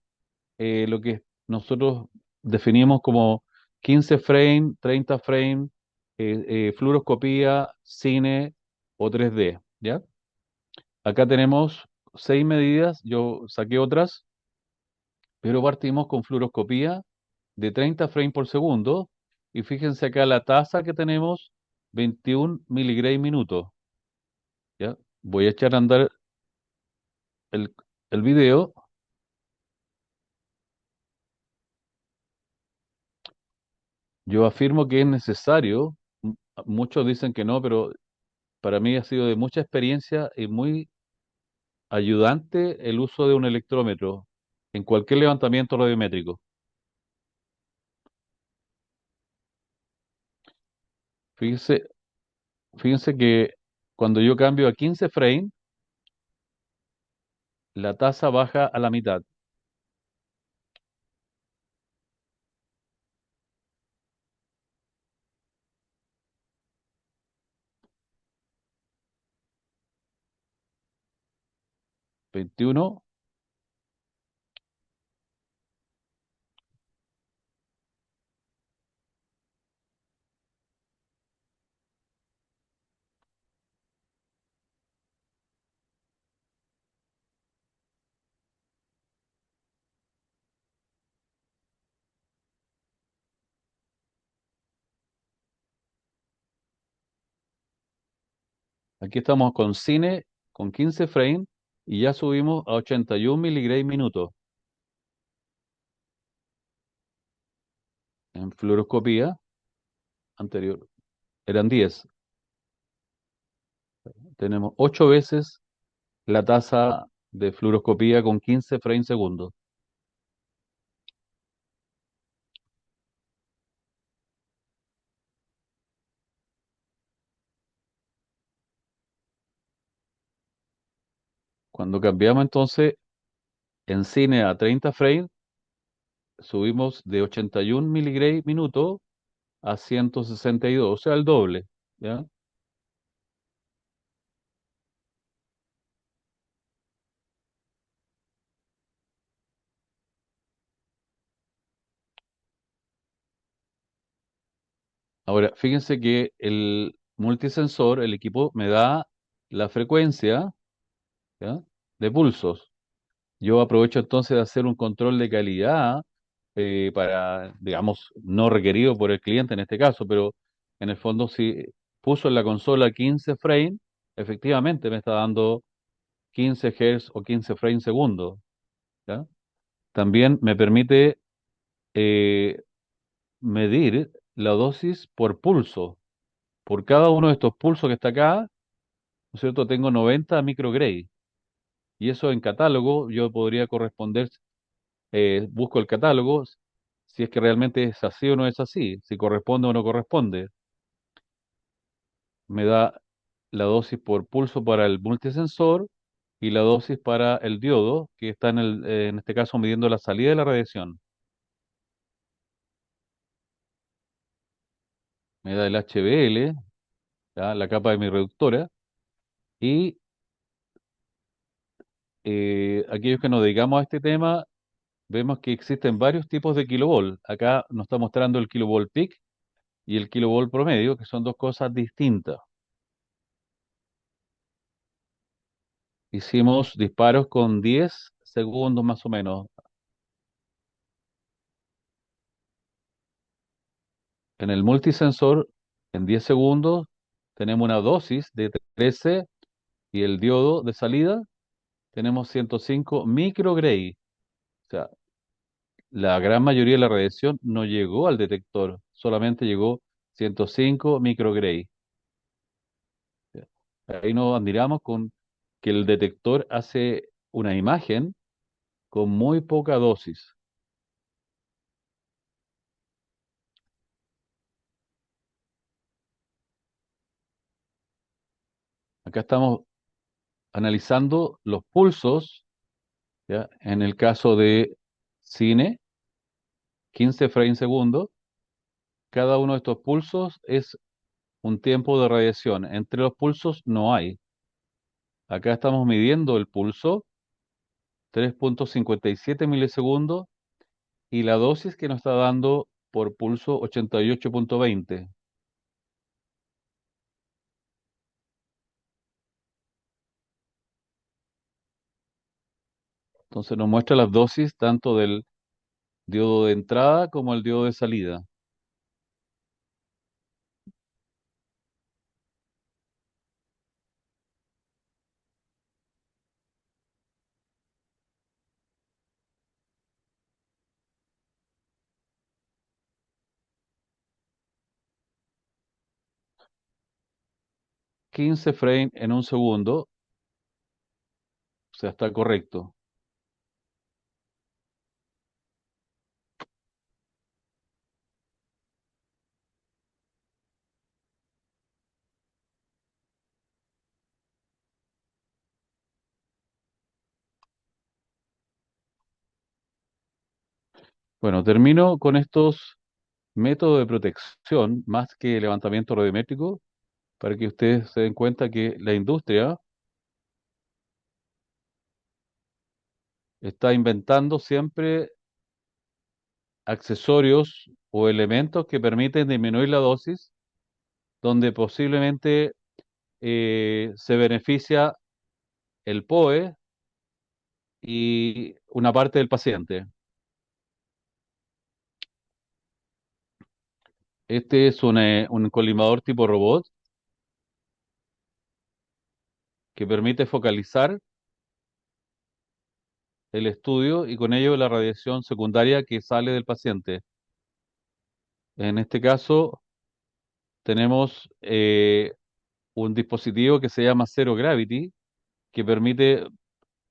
lo que nosotros definimos como 15 frame, 30 frame, fluoroscopía, cine o 3D, ¿ya? Acá tenemos 6 medidas, yo saqué otras, pero partimos con fluoroscopía de 30 frames por segundo y fíjense acá la tasa que tenemos, 21 miligray minuto, ¿ya? Voy a echar a andar el, el video. Yo afirmo que es necesario, muchos dicen que no, pero para mí ha sido de mucha experiencia y muy ayudante el uso de un electrómetro en cualquier levantamiento radiométrico. Fíjense, fíjense que cuando yo cambio a 15 frames, la tasa baja a la mitad, 21. Aquí estamos con cine con 15 frames y ya subimos a 81 miligray minuto. En fluoroscopía anterior eran 10. Tenemos 8 veces la tasa de fluoroscopía con 15 frames segundo. Cuando cambiamos entonces en cine a 30 frames, subimos de 81 miligray minuto a 162, o sea, el doble, ¿ya? Ahora, fíjense que el multisensor, el equipo, me da la frecuencia, ¿ya?, de pulsos. Yo aprovecho entonces de hacer un control de calidad para, digamos, no requerido por el cliente en este caso, pero en el fondo si puso en la consola 15 frames, efectivamente me está dando 15 Hz o 15 frames segundo, ¿ya? También me permite eh, medir la dosis por pulso. Por cada uno de estos pulsos que está acá, ¿no es cierto? Tengo 90 microgray. Y eso en catálogo yo podría corresponder, busco el catálogo, si es que realmente es así o no es así, si corresponde o no corresponde. Me da la dosis por pulso para el multisensor y la dosis para el diodo, que está en este caso midiendo la salida de la radiación. Me da el HBL, ¿ya?, la capa de mi reductora, y aquellos que nos dedicamos a este tema, vemos que existen varios tipos de kilovolt. Acá nos está mostrando el kilovolt peak y el kilovolt promedio, que son dos cosas distintas. Hicimos disparos con 10 segundos más o menos. En el multisensor, en 10 segundos, tenemos una dosis de 13 y el diodo de salida tenemos 105 microgray. O sea, la gran mayoría de la radiación no llegó al detector, solamente llegó 105 microgray. Ahí nos admiramos con que el detector hace una imagen con muy poca dosis. Acá estamos analizando los pulsos, ¿ya? En el caso de cine, 15 frames segundo. Cada uno de estos pulsos es un tiempo de radiación. Entre los pulsos no hay. Acá estamos midiendo el pulso, 3,57 milisegundos, y la dosis que nos está dando por pulso, 88,20. Entonces nos muestra las dosis tanto del diodo de entrada como el diodo de salida. Quince frames en un segundo, o sea, está correcto. Bueno, termino con estos métodos de protección, más que levantamiento radiométrico, para que ustedes se den cuenta que la industria está inventando siempre accesorios o elementos que permiten disminuir la dosis, donde posiblemente se beneficia el POE y una parte del paciente. Este es un colimador tipo robot que permite focalizar el estudio y con ello la radiación secundaria que sale del paciente. En este caso tenemos un dispositivo que se llama Zero Gravity, que permite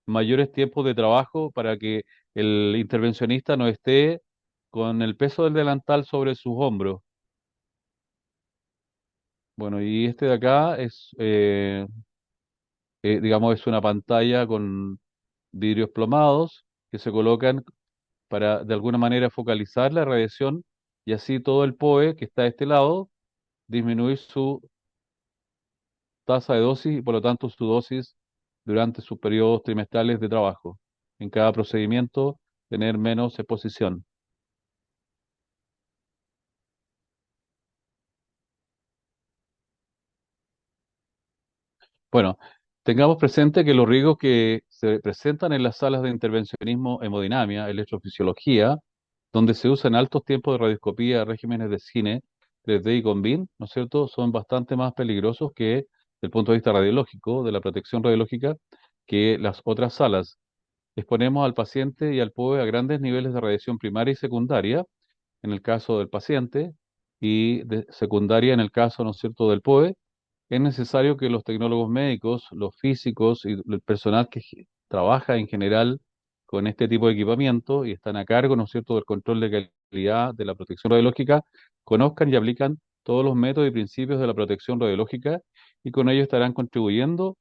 mayores tiempos de trabajo para que el intervencionista no esté con el peso del delantal sobre sus hombros. Bueno, y este de acá es, digamos, es una pantalla con vidrios plomados que se colocan para de alguna manera focalizar la radiación y así todo el POE que está de este lado disminuir su tasa de dosis y por lo tanto su dosis durante sus periodos trimestrales de trabajo. En cada procedimiento tener menos exposición. Bueno, tengamos presente que los riesgos que se presentan en las salas de intervencionismo hemodinamia, electrofisiología, donde se usan altos tiempos de radioscopía, regímenes de cine 3D y con BIM, ¿no es cierto?, son bastante más peligrosos que, desde el punto de vista radiológico, de la protección radiológica, que las otras salas. Exponemos al paciente y al POE a grandes niveles de radiación primaria y secundaria, en el caso del paciente, y de secundaria en el caso, ¿no es cierto?, del POE. Es necesario que los tecnólogos médicos, los físicos y el personal que trabaja en general con este tipo de equipamiento y están a cargo, ¿no es cierto?, del control de calidad de la protección radiológica, conozcan y aplican todos los métodos y principios de la protección radiológica y con ello estarán contribuyendo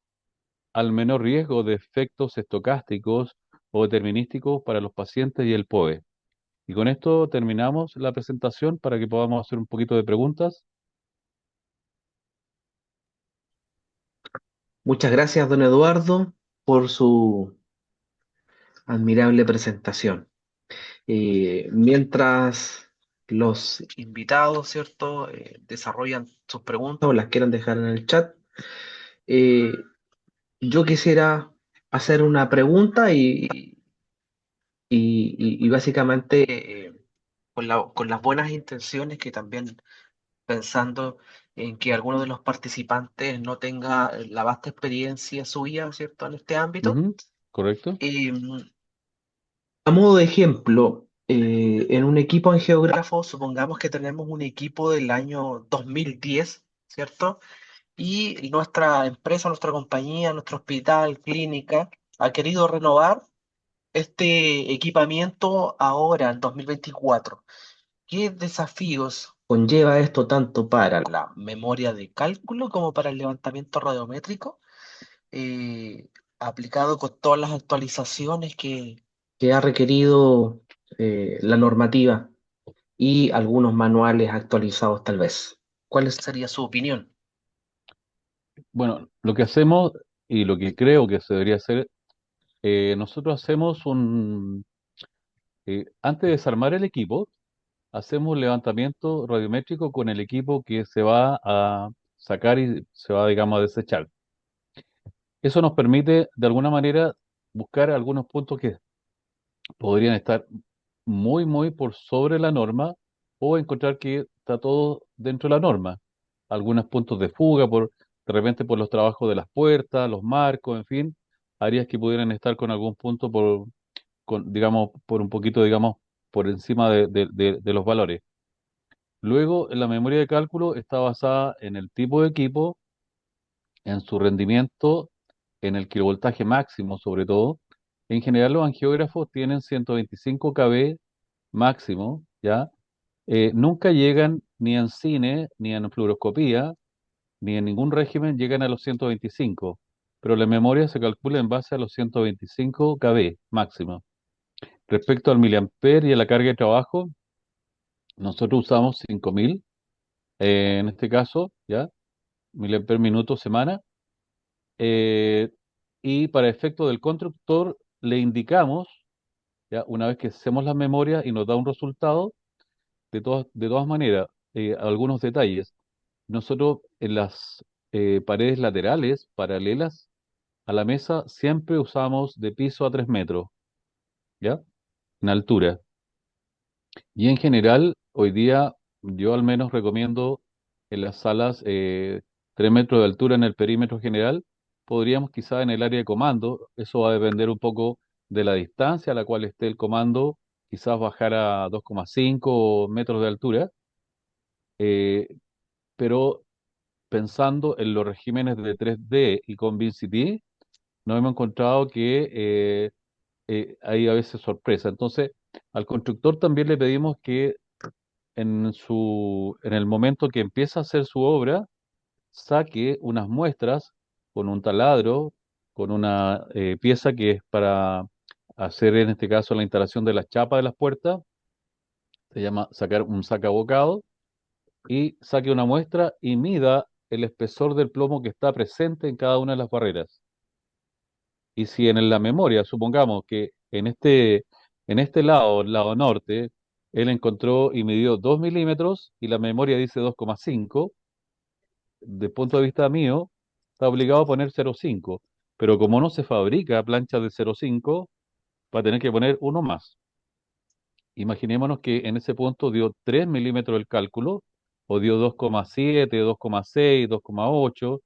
al menor riesgo de efectos estocásticos o determinísticos para los pacientes y el POE. Y con esto terminamos la presentación para que podamos hacer un poquito de preguntas. Muchas gracias, don Eduardo, por su admirable presentación. Mientras los invitados, ¿cierto?, desarrollan sus preguntas o las quieran dejar en el chat, eh, yo quisiera hacer una pregunta y básicamente con las buenas intenciones que también pensando en que alguno de los participantes no tenga la vasta experiencia suya, ¿cierto?, en este ámbito. Ujú, ¿correcto? Eh, a modo de ejemplo, en un equipo en geógrafo, supongamos que tenemos un equipo del año 2010, ¿cierto? Y nuestra empresa, nuestra compañía, nuestro hospital, clínica, ha querido renovar este equipamiento ahora, en 2024. ¿Qué desafíos conlleva esto tanto para la memoria de cálculo como para el levantamiento radiométrico, eh, aplicado con todas las actualizaciones que ha requerido la normativa y algunos manuales actualizados tal vez? ¿Cuál sería su opinión? Bueno, lo que hacemos y lo que creo que se debería hacer, nosotros hacemos antes de desarmar el equipo, hacemos un levantamiento radiométrico con el equipo que se va a sacar y se va, digamos, a desechar. Eso nos permite, de alguna manera, buscar algunos puntos que podrían estar muy, muy por sobre la norma o encontrar que está todo dentro de la norma. Algunos puntos de fuga, de repente por los trabajos de las puertas, los marcos, en fin, áreas que pudieran estar con algún punto digamos, por un poquito, digamos, por encima de los valores. Luego, la memoria de cálculo está basada en el tipo de equipo, en su rendimiento, en el kilovoltaje máximo, sobre todo. En general, los angiógrafos tienen 125 kV máximo, ¿ya? Nunca llegan ni en cine, ni en fluoroscopía, ni en ningún régimen llegan a los 125, pero la memoria se calcula en base a los 125 kV máximo. Respecto al miliamper y a la carga de trabajo, nosotros usamos 5000, en este caso, ¿ya? Miliamper minuto semana. eh, y para efecto del constructor le indicamos, ¿ya? Una vez que hacemos las memorias y nos da un resultado, de todas maneras, algunos detalles. Nosotros en las paredes laterales, paralelas a la mesa, siempre usamos de piso a 3 metros, ¿ya? En altura. Y en general, hoy día yo al menos recomiendo en las salas 3 metros de altura en el perímetro general. Podríamos quizá en el área de comando, eso va a depender un poco de la distancia a la cual esté el comando, quizás bajar a 2,5 metros de altura. eh, pero pensando en los regímenes de 3D y con BCD, nos hemos encontrado que hay a veces sorpresa. Entonces, al constructor también le pedimos que en el momento que empieza a hacer su obra, saque unas muestras con un taladro, con una pieza que es para hacer en este caso la instalación de la chapa de las puertas, se llama sacar un sacabocado, y saque una muestra y mida el espesor del plomo que está presente en cada una de las barreras. Y si en la memoria, supongamos que en este lado, el lado norte, él encontró y midió 2 milímetros y la memoria dice 2,5, de punto de vista mío, está obligado a poner 0,5. Pero como no se fabrica plancha de 0,5, va a tener que poner uno más. Imaginémonos que en ese punto dio 3 milímetros el cálculo, o dio 2,7, 2,6, 2,8.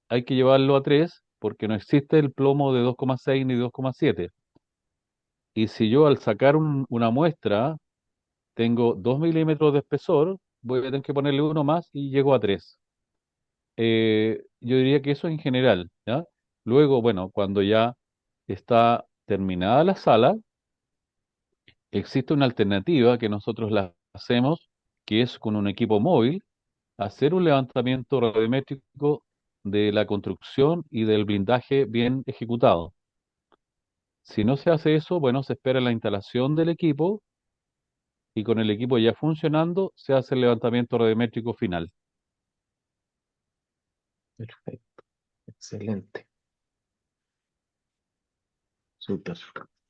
Hay que llevarlo a 3 porque no existe el plomo de 2,6 ni 2,7. Y si yo al sacar una muestra tengo 2 milímetros de espesor, voy a tener que ponerle uno más y llego a 3. Yo diría que eso en general, ¿ya? Luego, bueno, cuando ya está terminada la sala, existe una alternativa que nosotros la hacemos, que es con un equipo móvil, hacer un levantamiento radiométrico de la construcción y del blindaje bien ejecutado. Si no se hace eso, bueno, se espera la instalación del equipo y con el equipo ya funcionando, se hace el levantamiento radiométrico final. Perfecto, excelente, súper.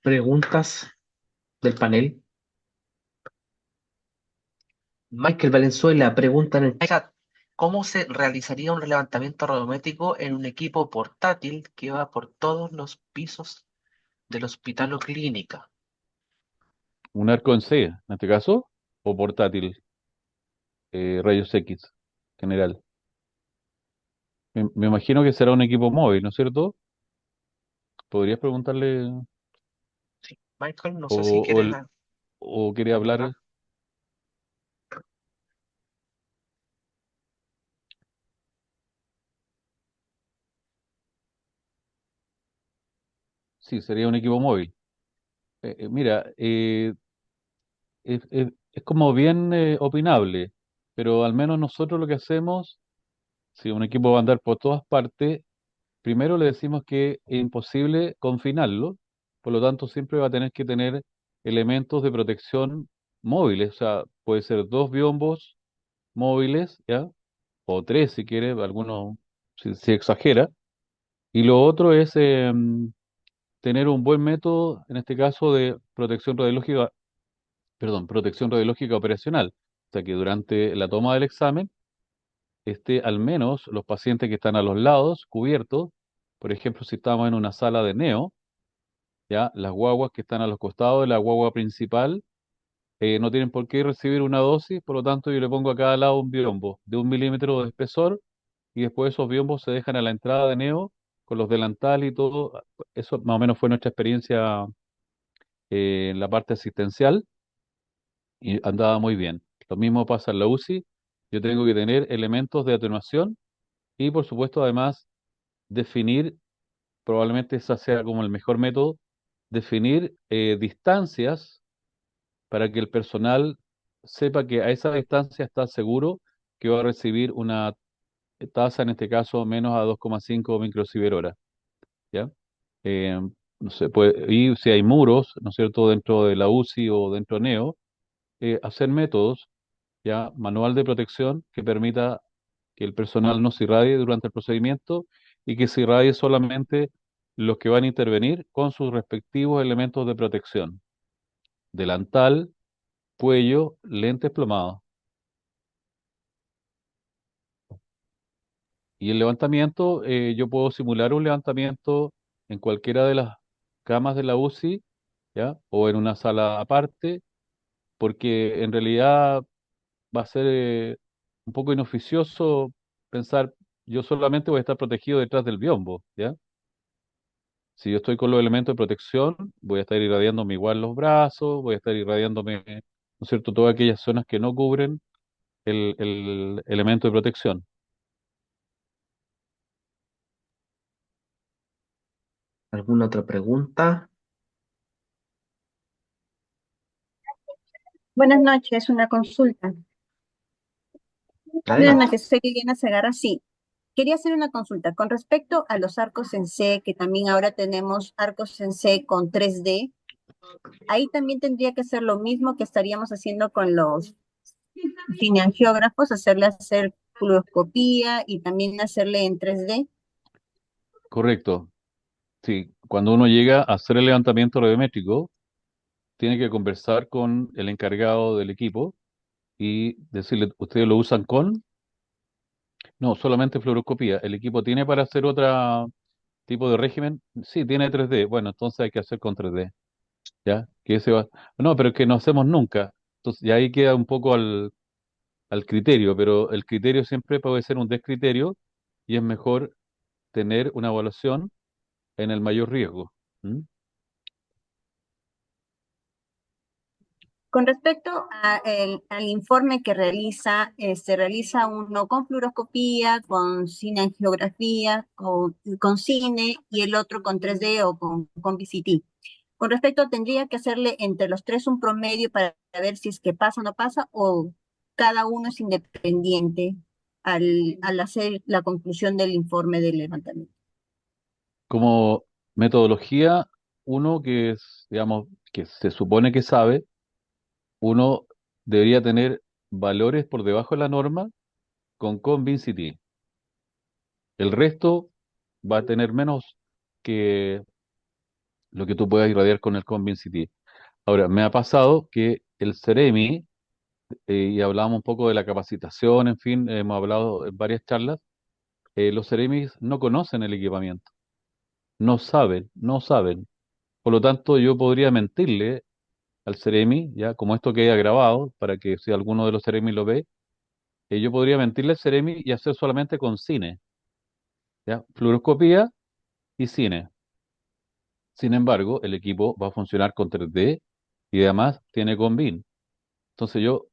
Preguntas del panel. Michael Valenzuela pregunta en el chat, ¿cómo se realizaría un levantamiento radiométrico en un equipo portátil que va por todos los pisos del hospital o clínica? Un arco en C, en este caso, o portátil, rayos X, general. Me imagino que será un equipo móvil, ¿no es cierto? ¿Podrías preguntarle Sí, Michael, no o, sé si o, quieres o quiere hablar? abundar. Sí, sería un equipo móvil. Mira, es como bien opinable, pero al menos nosotros lo que hacemos, si un equipo va a andar por todas partes, primero le decimos que es imposible confinarlo, por lo tanto siempre va a tener que tener elementos de protección móviles, o sea, puede ser dos biombos móviles, ¿ya? O tres si quiere, algunos si exagera. Y lo otro es tener un buen método, en este caso de protección radiológica, perdón, protección radiológica operacional. O sea, que durante la toma del examen esté al menos los pacientes que están a los lados cubiertos. Por ejemplo, si estamos en una sala de neo, ya las guaguas que están a los costados de la guagua principal no tienen por qué recibir una dosis, por lo tanto yo le pongo a cada lado un biombo de 1 milímetro de espesor y después esos biombos se dejan a la entrada de neo con los delantales y todo. Eso más o menos fue nuestra experiencia en la parte asistencial y andaba muy bien. Lo mismo pasa en la UCI. Yo tengo que tener elementos de atenuación y por supuesto además definir, probablemente ese sea como el mejor método, definir distancias para que el personal sepa que a esa distancia está seguro que va a recibir una tasa, en este caso, menos a 2,5 microsievert hora, ¿ya? No sé, y si hay muros, ¿no es cierto?, dentro de la UCI o dentro de NEO, hacer métodos, ¿ya? Manual de protección que permita que el personal no se irradie durante el procedimiento y que se irradie solamente los que van a intervenir con sus respectivos elementos de protección, delantal, cuello, lentes plomados. Y el levantamiento, yo puedo simular un levantamiento en cualquiera de las camas de la UCI, ¿ya? O en una sala aparte, porque en realidad va a ser un poco inoficioso pensar, yo solamente voy a estar protegido detrás del biombo, ¿ya? Si yo estoy con los elementos de protección, voy a estar irradiándome igual los brazos, voy a estar irradiándome, ¿no es cierto?, todas aquellas zonas que no cubren el elemento de protección. ¿Alguna otra pregunta? Buenas noches, una consulta. Buenas Adelante. noches, soy Liliana Segarra. Sí, quería hacer una consulta con respecto a los arcos en C, que también ahora tenemos arcos en C con 3D. Ahí también tendría que hacer lo mismo que estaríamos haciendo con los cineangiógrafos, hacerle hacer fluoroscopía y también hacerle en 3D. Correcto. Sí, cuando uno llega a hacer el levantamiento radiométrico, tiene que conversar con el encargado del equipo y decirle, ¿ustedes lo usan con? No, solamente fluoroscopía. ¿El equipo tiene para hacer otro tipo de régimen? Sí, tiene 3D. Bueno, entonces hay que hacer con 3D. ¿Ya? Que ese va... No, pero es que no hacemos nunca. Entonces, ya ahí queda un poco al criterio, pero el criterio siempre puede ser un descriterio y es mejor tener una evaluación en el mayor riesgo. ¿Mm? Con respecto al informe que realiza, se realiza uno con fluoroscopía, con cineangiografía, con cine y el otro con 3D o con VCT. Con respecto, tendría que hacerle entre los tres un promedio para ver si es que pasa o no pasa, o cada uno es independiente al hacer la conclusión del informe del levantamiento. Como metodología, uno que es, digamos, que se supone que sabe, uno debería tener valores por debajo de la norma con Convincity. El resto va a tener menos que lo que tú puedas irradiar con el Convincity. Ahora, me ha pasado que el Ceremi, y hablamos un poco de la capacitación, en fin, hemos hablado en varias charlas, los Ceremis no conocen el equipamiento, no saben. Por lo tanto, yo podría mentirle al Ceremi, ya como esto queda grabado, para que si alguno de los Ceremi lo ve, yo podría mentirle al Ceremi y hacer solamente con cine, ya, fluoroscopía y cine. Sin embargo, el equipo va a funcionar con 3D y además tiene Convin. Entonces yo,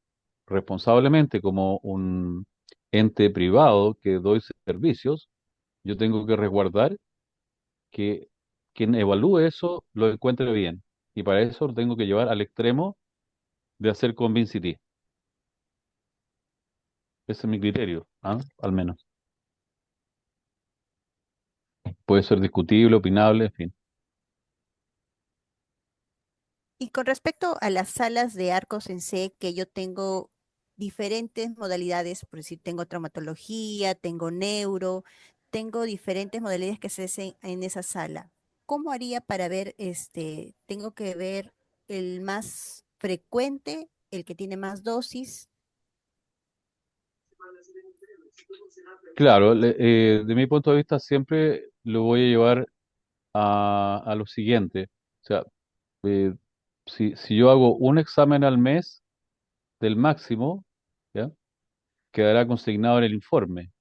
responsablemente como un ente privado que doy servicios, yo tengo que resguardar que quien evalúe eso lo encuentre bien. Y para eso lo tengo que llevar al extremo de hacer Convin City. Ese es mi criterio, ¿ah? Al menos. Puede ser discutible, opinable, en fin. Y con respecto a las salas de arcos en C, que yo tengo diferentes modalidades, por decir, tengo traumatología, tengo neuro, tengo diferentes modalidades que se hacen en esa sala. ¿Cómo haría para ver, tengo que ver el más frecuente, el que tiene más dosis? Claro, de mi punto de vista siempre lo voy a llevar a lo siguiente. O sea, eh, si yo hago un examen al mes del máximo, ¿ya? Quedará consignado en el informe,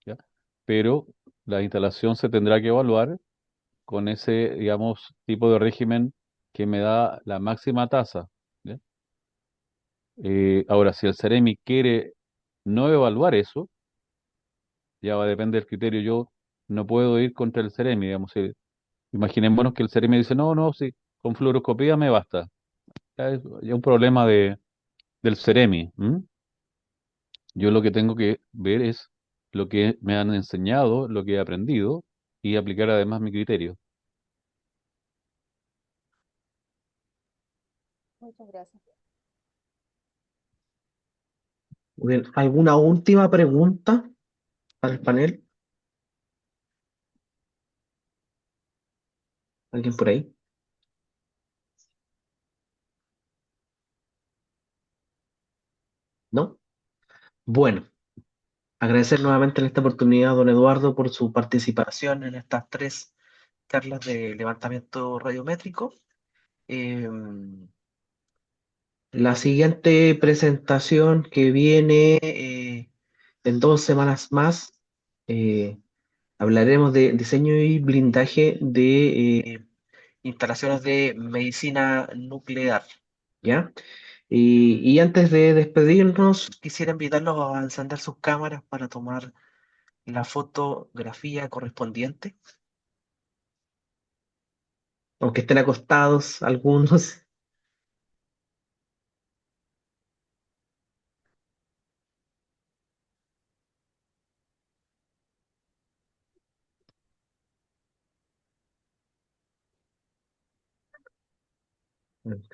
¿ya? Pero la instalación se tendrá que evaluar con ese, digamos, tipo de régimen que me da la máxima tasa, ¿ya? Ahora, si el Ceremi quiere no evaluar eso, ya va a depender del criterio. Yo no puedo ir contra el Ceremi, digamos. Imaginémonos que el Ceremi dice, no, no, sí, con fluoroscopía me basta. Ya es un problema del Ceremi. ¿M? Yo lo que tengo que ver es lo que me han enseñado, lo que he aprendido y aplicar además mi criterio. Muchas gracias. Muy bien, ¿alguna última pregunta para el panel? ¿Alguien por ahí? ¿No? Bueno, agradecer nuevamente en esta oportunidad a don Eduardo por su participación en estas tres charlas de levantamiento radiométrico. Eh, la siguiente presentación que viene en 2 semanas más, eh, hablaremos de diseño y blindaje de instalaciones de medicina nuclear, ¿ya? Y antes de despedirnos, quisiera invitarlos a encender sus cámaras para tomar la fotografía correspondiente, aunque estén acostados algunos.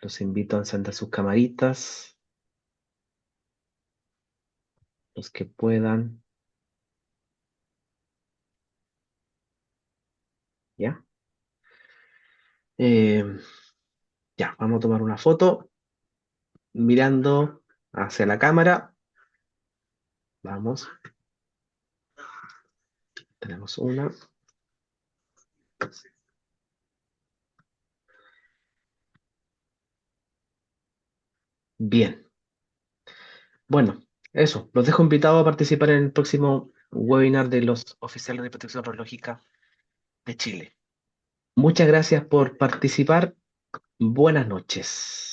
Los invito a encender sus camaritas, los que puedan, ¿ya? Eh, ya, vamos a tomar una foto mirando hacia la cámara. Vamos. Tenemos una. Bien. Bueno, eso. Los dejo invitados a participar en el próximo webinar de los oficiales de protección radiológica de Chile. Muchas gracias por participar. Buenas noches.